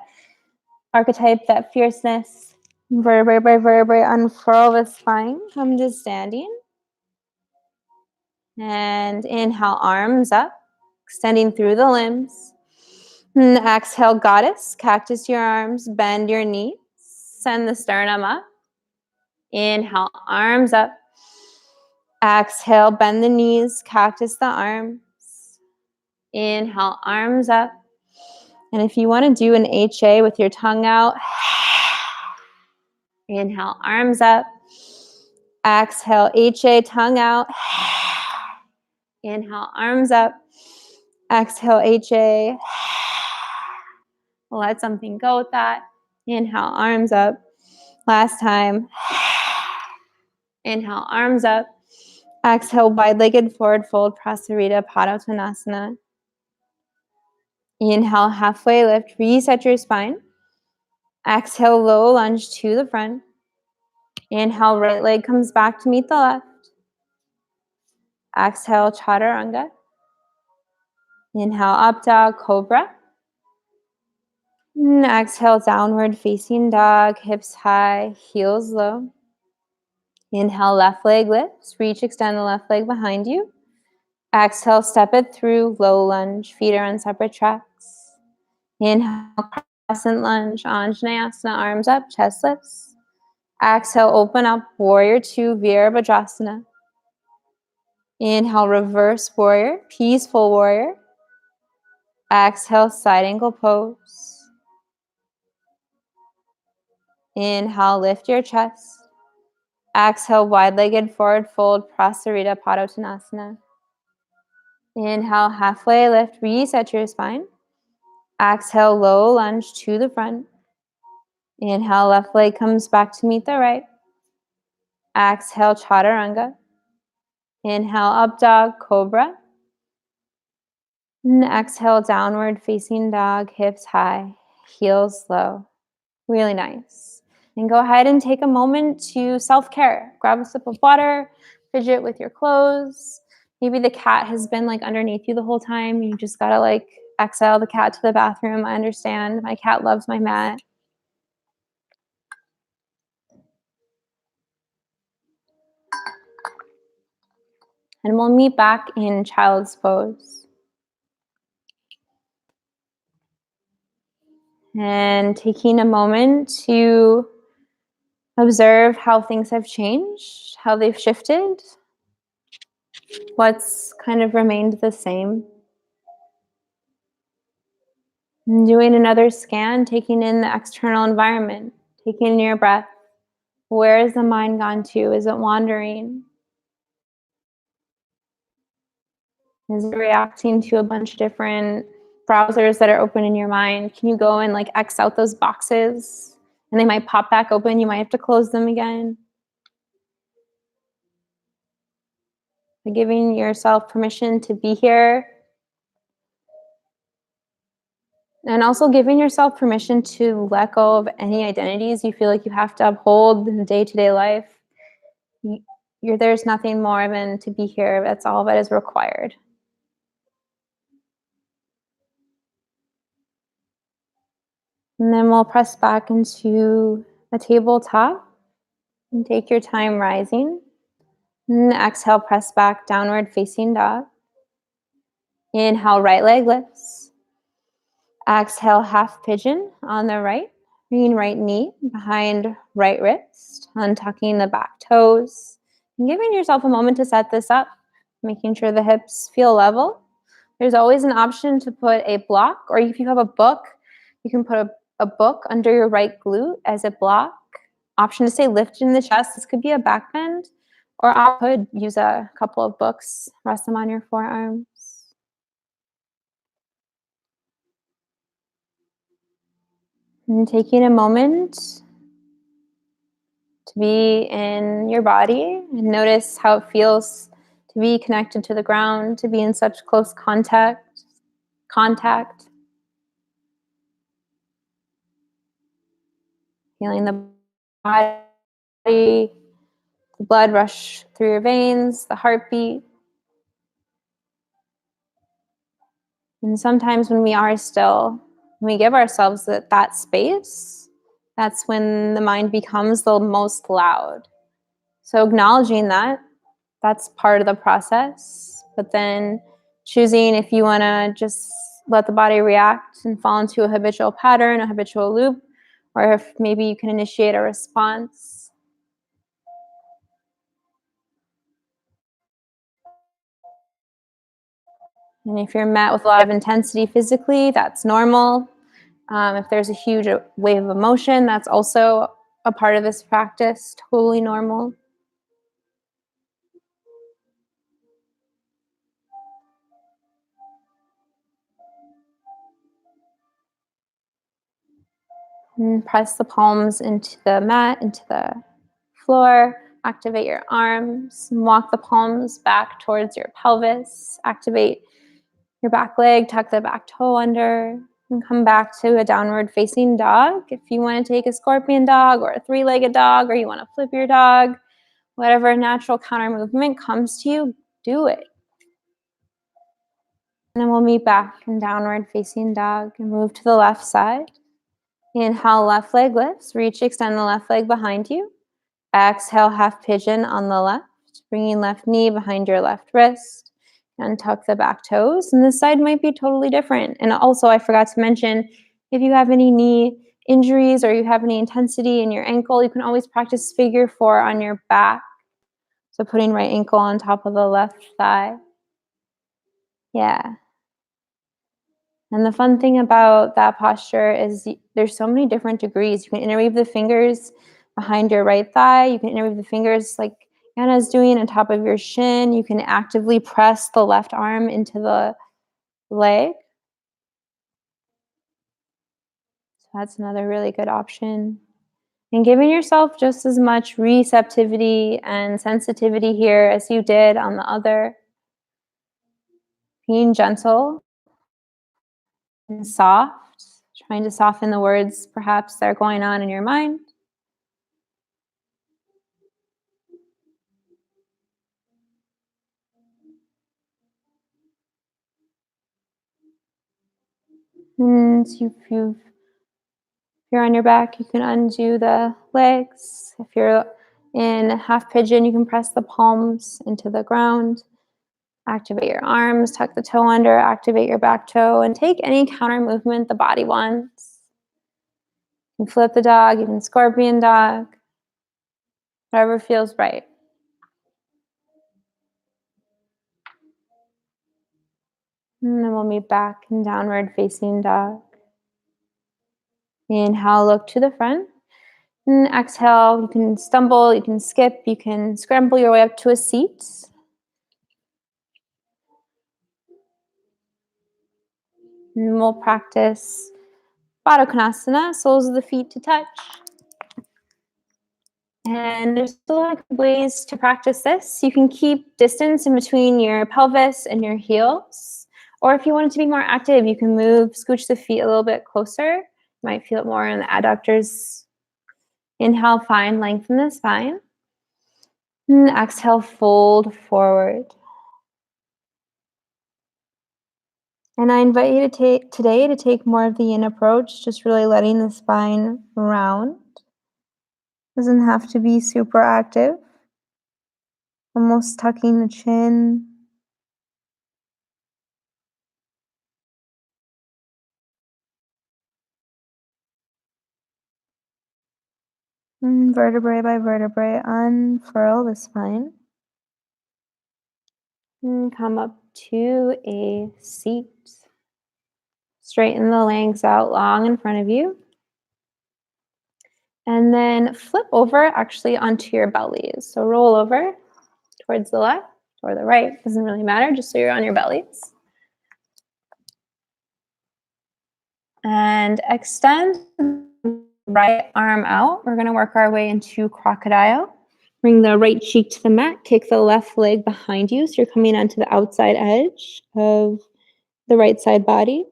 archetype, that fierceness. Vertebrae by vertebrae, unfurl the spine. Come to standing. And inhale, arms up, extending through the limbs. And exhale, Goddess, cactus your arms, bend your knees, send the sternum up. Inhale, arms up. Exhale, bend the knees, cactus the arms. Inhale, arms up. And if you want to do an HA with your tongue out, inhale, arms up. Exhale, HA, tongue out. Inhale, arms up. Exhale, HA. Let something go with that. Inhale, arms up. Last time. Inhale, arms up. Exhale, wide-legged forward fold, Prasarita, Padottanasana. Inhale, halfway lift, reset your spine. Exhale, low lunge to the front. Inhale, right leg comes back to meet the left. Exhale, Chaturanga. Inhale, up dog, Cobra. And exhale, downward facing dog, hips high, heels low. Inhale, left leg lifts. Reach, extend the left leg behind you. Exhale, step it through, low lunge. Feet are on separate tracks. Inhale, crescent lunge, Anjaneyasana, arms up, chest lifts. Exhale, open up, warrior two, Virabhadrasana. Inhale, reverse warrior, peaceful warrior. Exhale, side angle pose. Inhale, lift your chest. Exhale, wide-legged forward fold, Prasarita, Padottanasana. Inhale, halfway lift, reset your spine. Exhale, low lunge to the front. Inhale, left leg comes back to meet the right. Exhale, Chaturanga. Inhale, up dog, Cobra. And exhale, downward facing dog, hips high, heels low. Really nice. And go ahead and take a moment to self-care. Grab a sip of water, fidget with your clothes. Maybe the cat has been like underneath you the whole time. You just gotta like exile the cat to the bathroom. I understand. My cat loves my mat. And we'll meet back in child's pose. And taking a moment to observe how things have changed, how they've shifted, what's kind of remained the same. And doing another scan, taking in the external environment, taking in your breath. Where is the mind gone to? Is it wandering? Is it reacting to a bunch of different browsers that are open in your mind? Can you go and like X out those boxes? And they might pop back open. You might have to close them again. Giving yourself permission to be here. And also giving yourself permission to let go of any identities you feel like you have to uphold in day-to-day life. There's nothing more than to be here. That's all that is required. And then we'll press back into a tabletop and take your time rising. And exhale, press back, downward facing dog. Inhale, right leg lifts. Exhale, half pigeon on the right. Bringing right knee behind right wrist, untucking the back toes. And giving yourself a moment to set this up, making sure the hips feel level. There's always an option to put a block, or if you have a book, you can put a book under your right glute as a block. Option to stay lifted in the chest. This could be a back bend, or I could use a couple of books, rest them on your forearms. And taking a moment to be in your body and notice how it feels to be connected to the ground, to be in such close contact. Feeling the body, the blood rush through your veins, the heartbeat. And sometimes when we are still, when we give ourselves that space, that's when the mind becomes the most loud. So acknowledging that, that's part of the process. But then choosing if you want to just let the body react and fall into a habitual pattern, a habitual loop, or if maybe you can initiate a response. And if you're met with a lot of intensity physically, that's normal. If there's a huge wave of emotion, that's also a part of this practice, totally normal. And press the palms into the mat, into the floor. Activate your arms and walk the palms back towards your pelvis. Activate your back leg, tuck the back toe under, and come back to a downward facing dog. If you want to take a scorpion dog or a three-legged dog, or you want to flip your dog, whatever natural counter movement comes to you, do it. And then we'll meet back in downward facing dog and move to the left side. Inhale, left leg lifts. Reach, extend the left leg behind you. Exhale, half pigeon on the left. Bringing left knee behind your left wrist. And tuck the back toes. And this side might be totally different. And also, I forgot to mention, if you have any knee injuries or you have any intensity in your ankle, you can always practice figure 4 on your back. So putting right ankle on top of the left thigh. Yeah. And the fun thing about that posture is there's so many different degrees. You can interweave the fingers behind your right thigh. You can interweave the fingers like Anna's doing on top of your shin. You can actively press the left arm into the leg. So that's another really good option. And giving yourself just as much receptivity and sensitivity here as you did on the other. Being gentle and soft, trying to soften the words perhaps that are going on in your mind. And if you're on your back, you can undo the legs. If you're in half pigeon, you can press the palms into the ground. Activate your arms, tuck the toe under, activate your back toe, and take any counter movement the body wants. You can flip the dog, you can scorpion dog, whatever feels right. And then we'll meet back in downward facing dog. Inhale, look to the front. And exhale, you can stumble, you can skip, you can scramble your way up to a seat. And we'll practice Baddha Konasana, soles of the feet to touch. And there's a lot of ways to practice this. You can keep distance in between your pelvis and your heels. Or if you want it to be more active, you can scooch the feet a little bit closer. You might feel it more in the adductors. Inhale, find length in the spine. And exhale, fold forward. And I invite you to take more of the yin approach, just really letting the spine round. Doesn't have to be super active. Almost tucking the chin. And vertebrae by vertebrae, unfurl the spine. And come up to a seat. Straighten the legs out long in front of you. And then flip over actually onto your bellies. So roll over towards the left or the right. Doesn't really matter, just so you're on your bellies. And extend the right arm out. We're going to work our way into crocodile. Bring the right cheek to the mat. Kick the left leg behind you. So you're coming onto the outside edge of the right side body.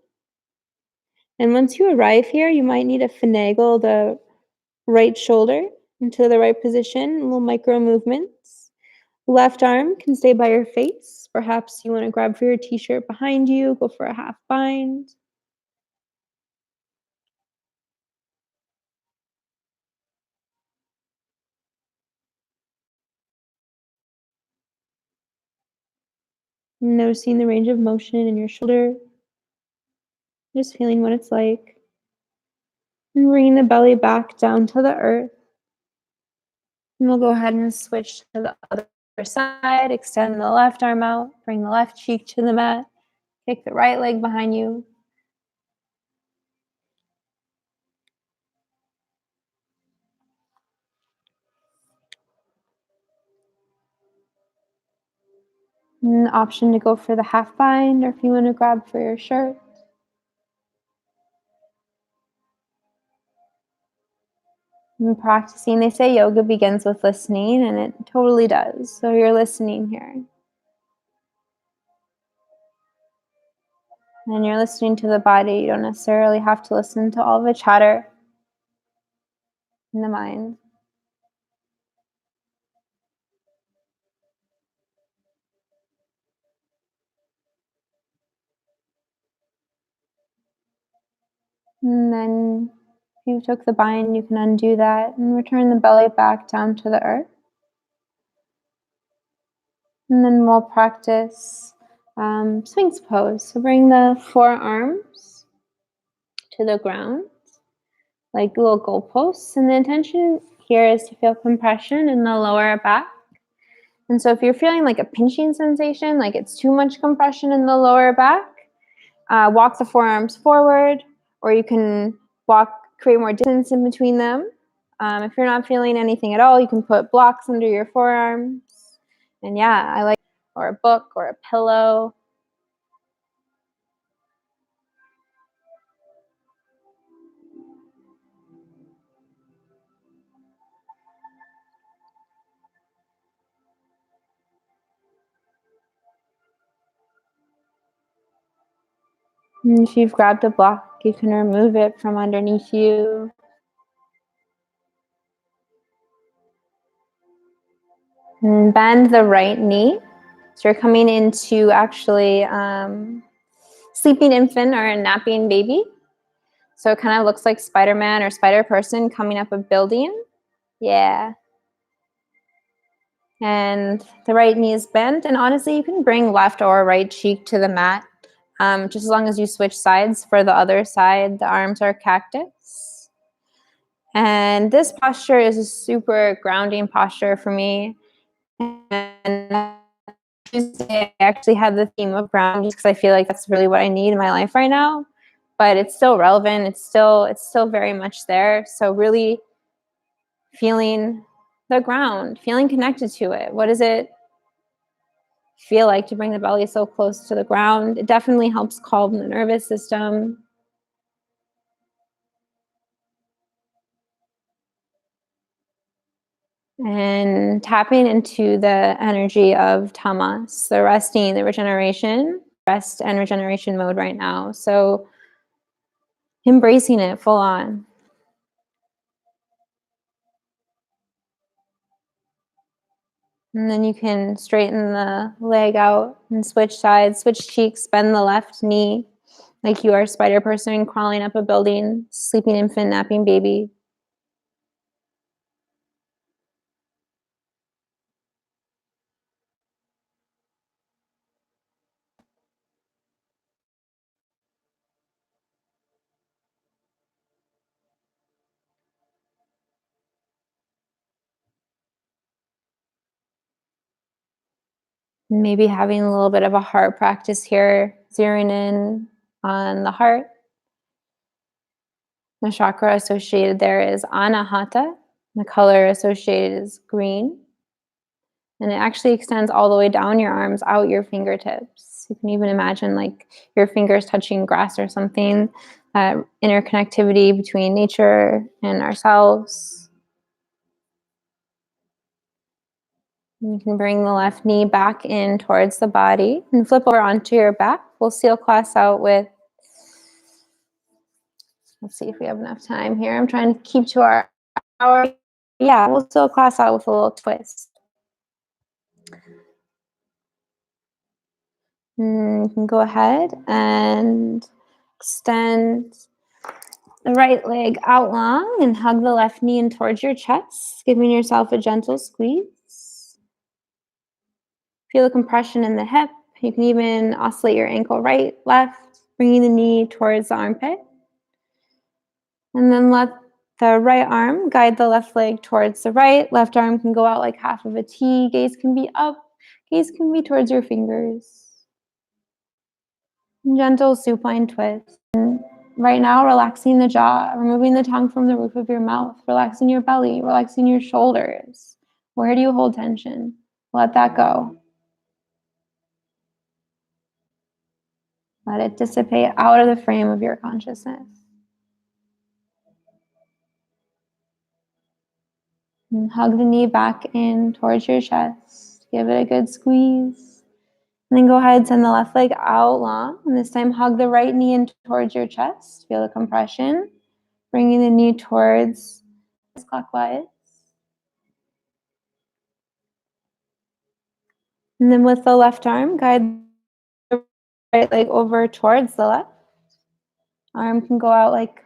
And once you arrive here, you might need to finagle the right shoulder into the right position. Little micro movements. Left arm can stay by your face. Perhaps you want to grab for your t-shirt behind you. Go for a half bind. Noticing the range of motion in your shoulder. Just feeling what it's like. And bringing the belly back down to the earth. And we'll go ahead and switch to the other side. Extend the left arm out. Bring the left cheek to the mat. Kick the right leg behind you. An option to go for the half bind, or if you want to grab for your shirt. And practicing, they say yoga begins with listening, and it totally does. So you're listening here. And you're listening to the body. You don't necessarily have to listen to all the chatter in the mind. And then if you took the bind, you can undo that and return the belly back down to the earth. And then we'll practice Sphinx pose. So bring the forearms to the ground, like little goalposts. And the intention here is to feel compression in the lower back. And so if you're feeling like a pinching sensation, like it's too much compression in the lower back, walk the forearms forward, or you can create more distance in between them. If you're not feeling anything at all, you can put blocks under your forearms. And yeah, I like, or a book or a pillow. And if you've grabbed a block, you can remove it from underneath you. And bend the right knee. So you're coming into actually sleeping infant or a napping baby. So it kind of looks like Spider-Man or Spider-Person coming up a building. Yeah. And the right knee is bent. And honestly, you can bring left or right cheek to the mat. Just as long as you switch sides. For the other side, the arms are cactus. And this posture is a super grounding posture for me. And Tuesday, I actually had the theme of ground because I feel like that's really what I need in my life right now. But it's still relevant. It's still very much there. So really feeling the ground, feeling connected to it. What does it feel like to bring the belly so close to the ground? It definitely helps calm the nervous system. And tapping into the energy of tamas, the resting, the regeneration, rest and regeneration mode right now. So embracing it full on. And then you can straighten the leg out and switch sides, switch cheeks, bend the left knee like you are a spider person crawling up a building, sleeping infant, napping baby. Maybe having a little bit of a heart practice here, zeroing in on the heart. The chakra associated there is Anahata. The color associated is green. And it actually extends all the way down your arms, out your fingertips. You can even imagine like your fingers touching grass or something, interconnectivity between nature and ourselves. You can bring the left knee back in towards the body and flip over onto your back. We'll seal class out with, let's see if we have enough time here. I'm trying to keep to our hour. Yeah, we'll seal class out with a little twist. And you can go ahead and extend the right leg out long and hug the left knee in towards your chest, giving yourself a gentle squeeze. Feel the compression in the hip. You can even oscillate your ankle right, left, bringing the knee towards the armpit. And then let the right arm guide the left leg towards the right. Left arm can go out like half of a T. Gaze can be up. Gaze can be towards your fingers. Gentle supine twist. And right now, relaxing the jaw, removing the tongue from the roof of your mouth, relaxing your belly, relaxing your shoulders. Where do you hold tension? Let that go. Let it dissipate out of the frame of your consciousness. And hug the knee back in towards your chest. Give it a good squeeze. And then go ahead, send the left leg out long. And this time hug the right knee in towards your chest. Feel the compression. Bringing the knee towards clockwise. And then with the left arm, guide the right leg over towards the left. Right arm can go out like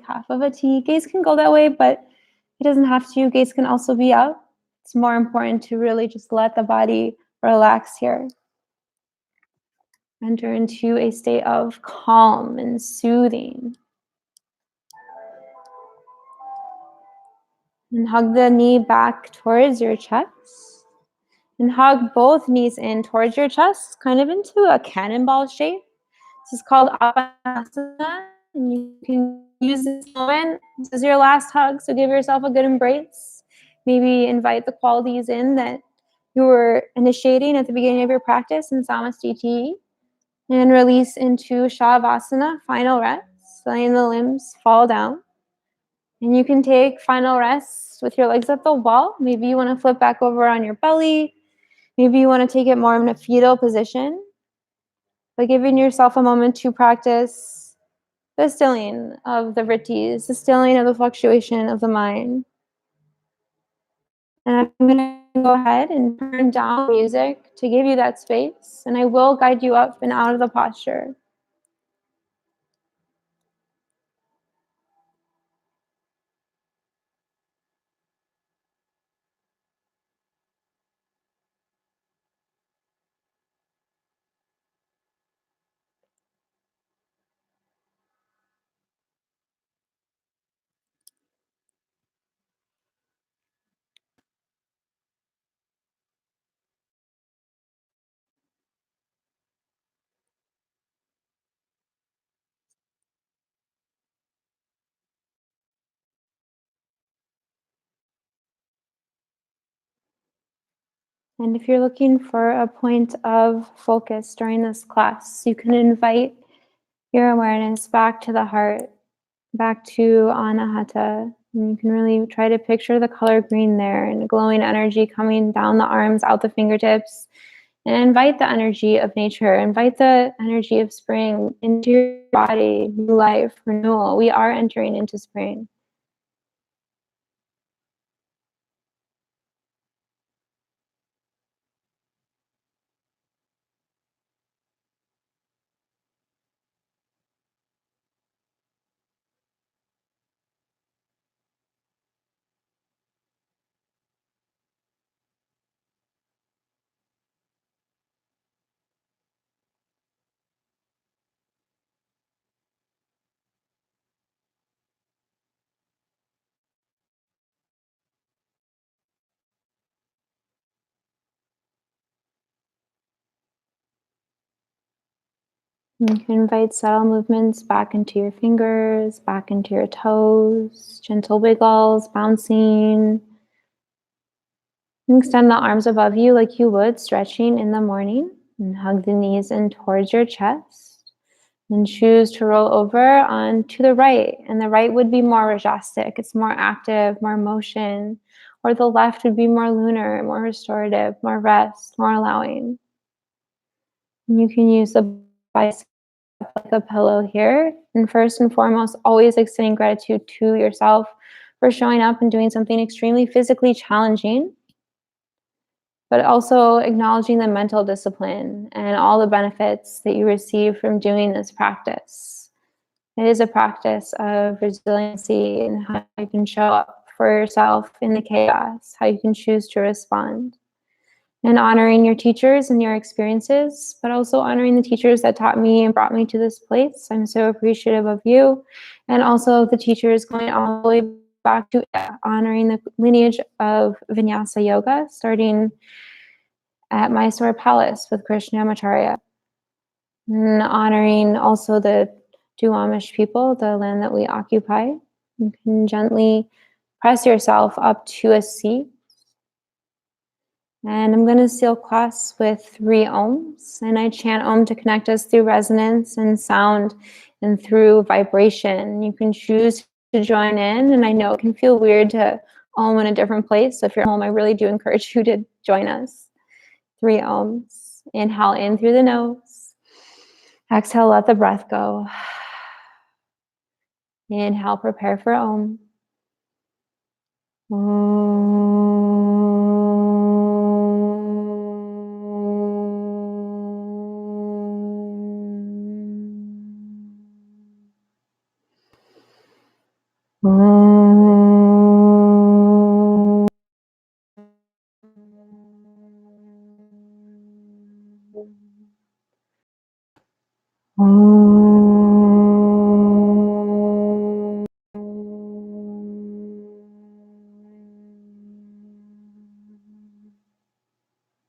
half of a T. Gaze can go that way, but it doesn't have to. Gaze can also be up. It's more important to really just let the body relax here. Enter into a state of calm and soothing. And hug the knee back towards your chest. And hug both knees in towards your chest, kind of into a cannonball shape. This is called Padottanasana. And you can use this moment. This is your last hug, so give yourself a good embrace. Maybe invite the qualities in that you were initiating at the beginning of your practice in Samasthiti. And release into Shavasana, final rest, letting the limbs fall down. And you can take final rest with your legs at the wall. Maybe you want to flip back over on your belly. Maybe you want to take it more in a fetal position. But giving yourself a moment to practice the stilling of the vrittis, the stilling of the fluctuation of the mind. And I'm going to go ahead and turn down music to give you that space. And I will guide you up and out of the posture. And if you're looking for a point of focus during this class, you can invite your awareness back to the heart, back to Anahata. And you can really try to picture the color green there and glowing energy coming down the arms, out the fingertips. And invite the energy of nature, invite the energy of spring into your body, new life, renewal. We are entering into spring. You can invite subtle movements back into your fingers, back into your toes, gentle wiggles, bouncing. And extend the arms above you like you would stretching in the morning, and hug the knees in towards your chest. And choose to roll over onto the right. And the right would be more rajasic. It's more active, more motion. Or the left would be more lunar, more restorative, more rest, more allowing. And you can use the bicep like a pillow here. And first and foremost, always extending gratitude to yourself for showing up and doing something extremely physically challenging, but also acknowledging the mental discipline and all the benefits that you receive from doing this practice. It is a practice of resiliency and how you can show up for yourself in the chaos, how you can choose to respond. And honoring your teachers and your experiences, but also honoring the teachers that taught me and brought me to this place. I'm so appreciative of you. And also the teachers going all the way back to honoring the lineage of Vinyasa yoga, starting at Mysore Palace with Krishnamacharya. And honoring also the Duwamish people, the land that we occupy. You can gently press yourself up to a seat. And I'm going to seal class with 3 ohms. And I chant om to connect us through resonance and sound and through vibration. You can choose to join in. And I know it can feel weird to om in a different place. So if you're at home, I really do encourage you to join us. 3 ohms. Inhale in through the nose. Exhale, let the breath go. Inhale, prepare for om.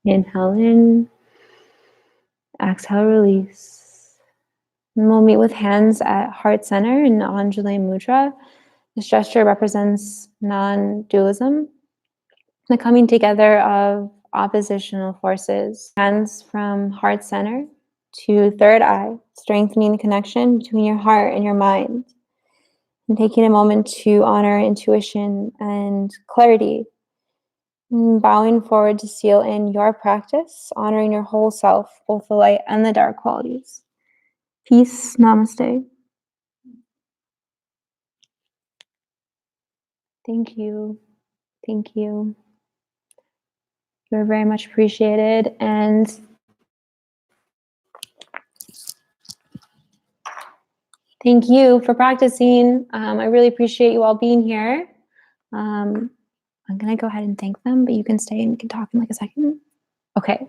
Inhale in, exhale, release. And we'll meet with hands at heart center in Anjali Mudra. This gesture represents non-dualism, the coming together of oppositional forces. Hands from heart center to third eye, strengthening the connection between your heart and your mind. And taking a moment to honor intuition and clarity. And bowing forward to seal in your practice, honoring your whole self, both the light and the dark qualities. Peace, namaste. Thank you. Thank you. You're very much appreciated. And thank you for practicing. I really appreciate you all being here. I'm going to go ahead and thank them, but you can stay and we can talk in like a second. Okay.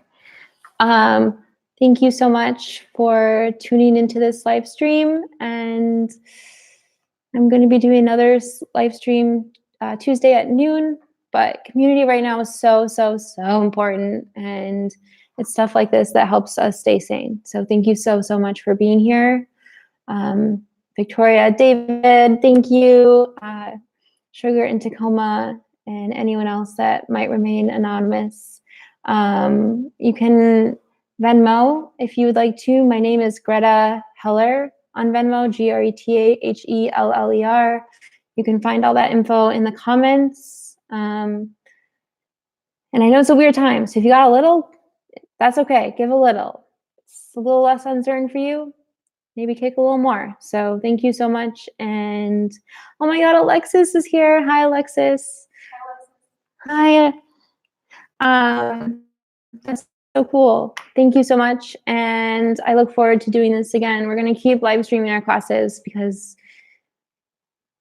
Thank you so much for tuning into this live stream. And I'm going to be doing another live stream Tuesday at noon. But community right now is so, so, so important. And it's stuff like this that helps us stay sane. So thank you so, so much for being here. Victoria, David, thank you. Sugar in Tacoma, and anyone else that might remain anonymous. You can Venmo if you would like to. My name is GretaHeller on Venmo, GretaHeller. You can find all that info in the comments. And I know it's a weird time, so if you got a little, that's okay. Give a little. It's a little less uncertain for you. Maybe kick a little more. So thank you so much. And oh my God, Alexis is here. Hi, Alexis. Hi. That's so cool. Thank you so much. And I look forward to doing this again. We're going to keep live streaming our classes because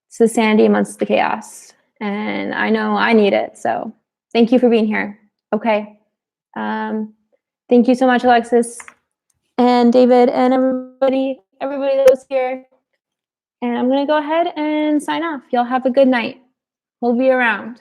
it's the sanity amongst the chaos. And I know I need it. So thank you for being here. Okay. Thank you so much, Alexis and David and everybody that was here. And I'm going to go ahead and sign off. Y'all have a good night. We'll be around.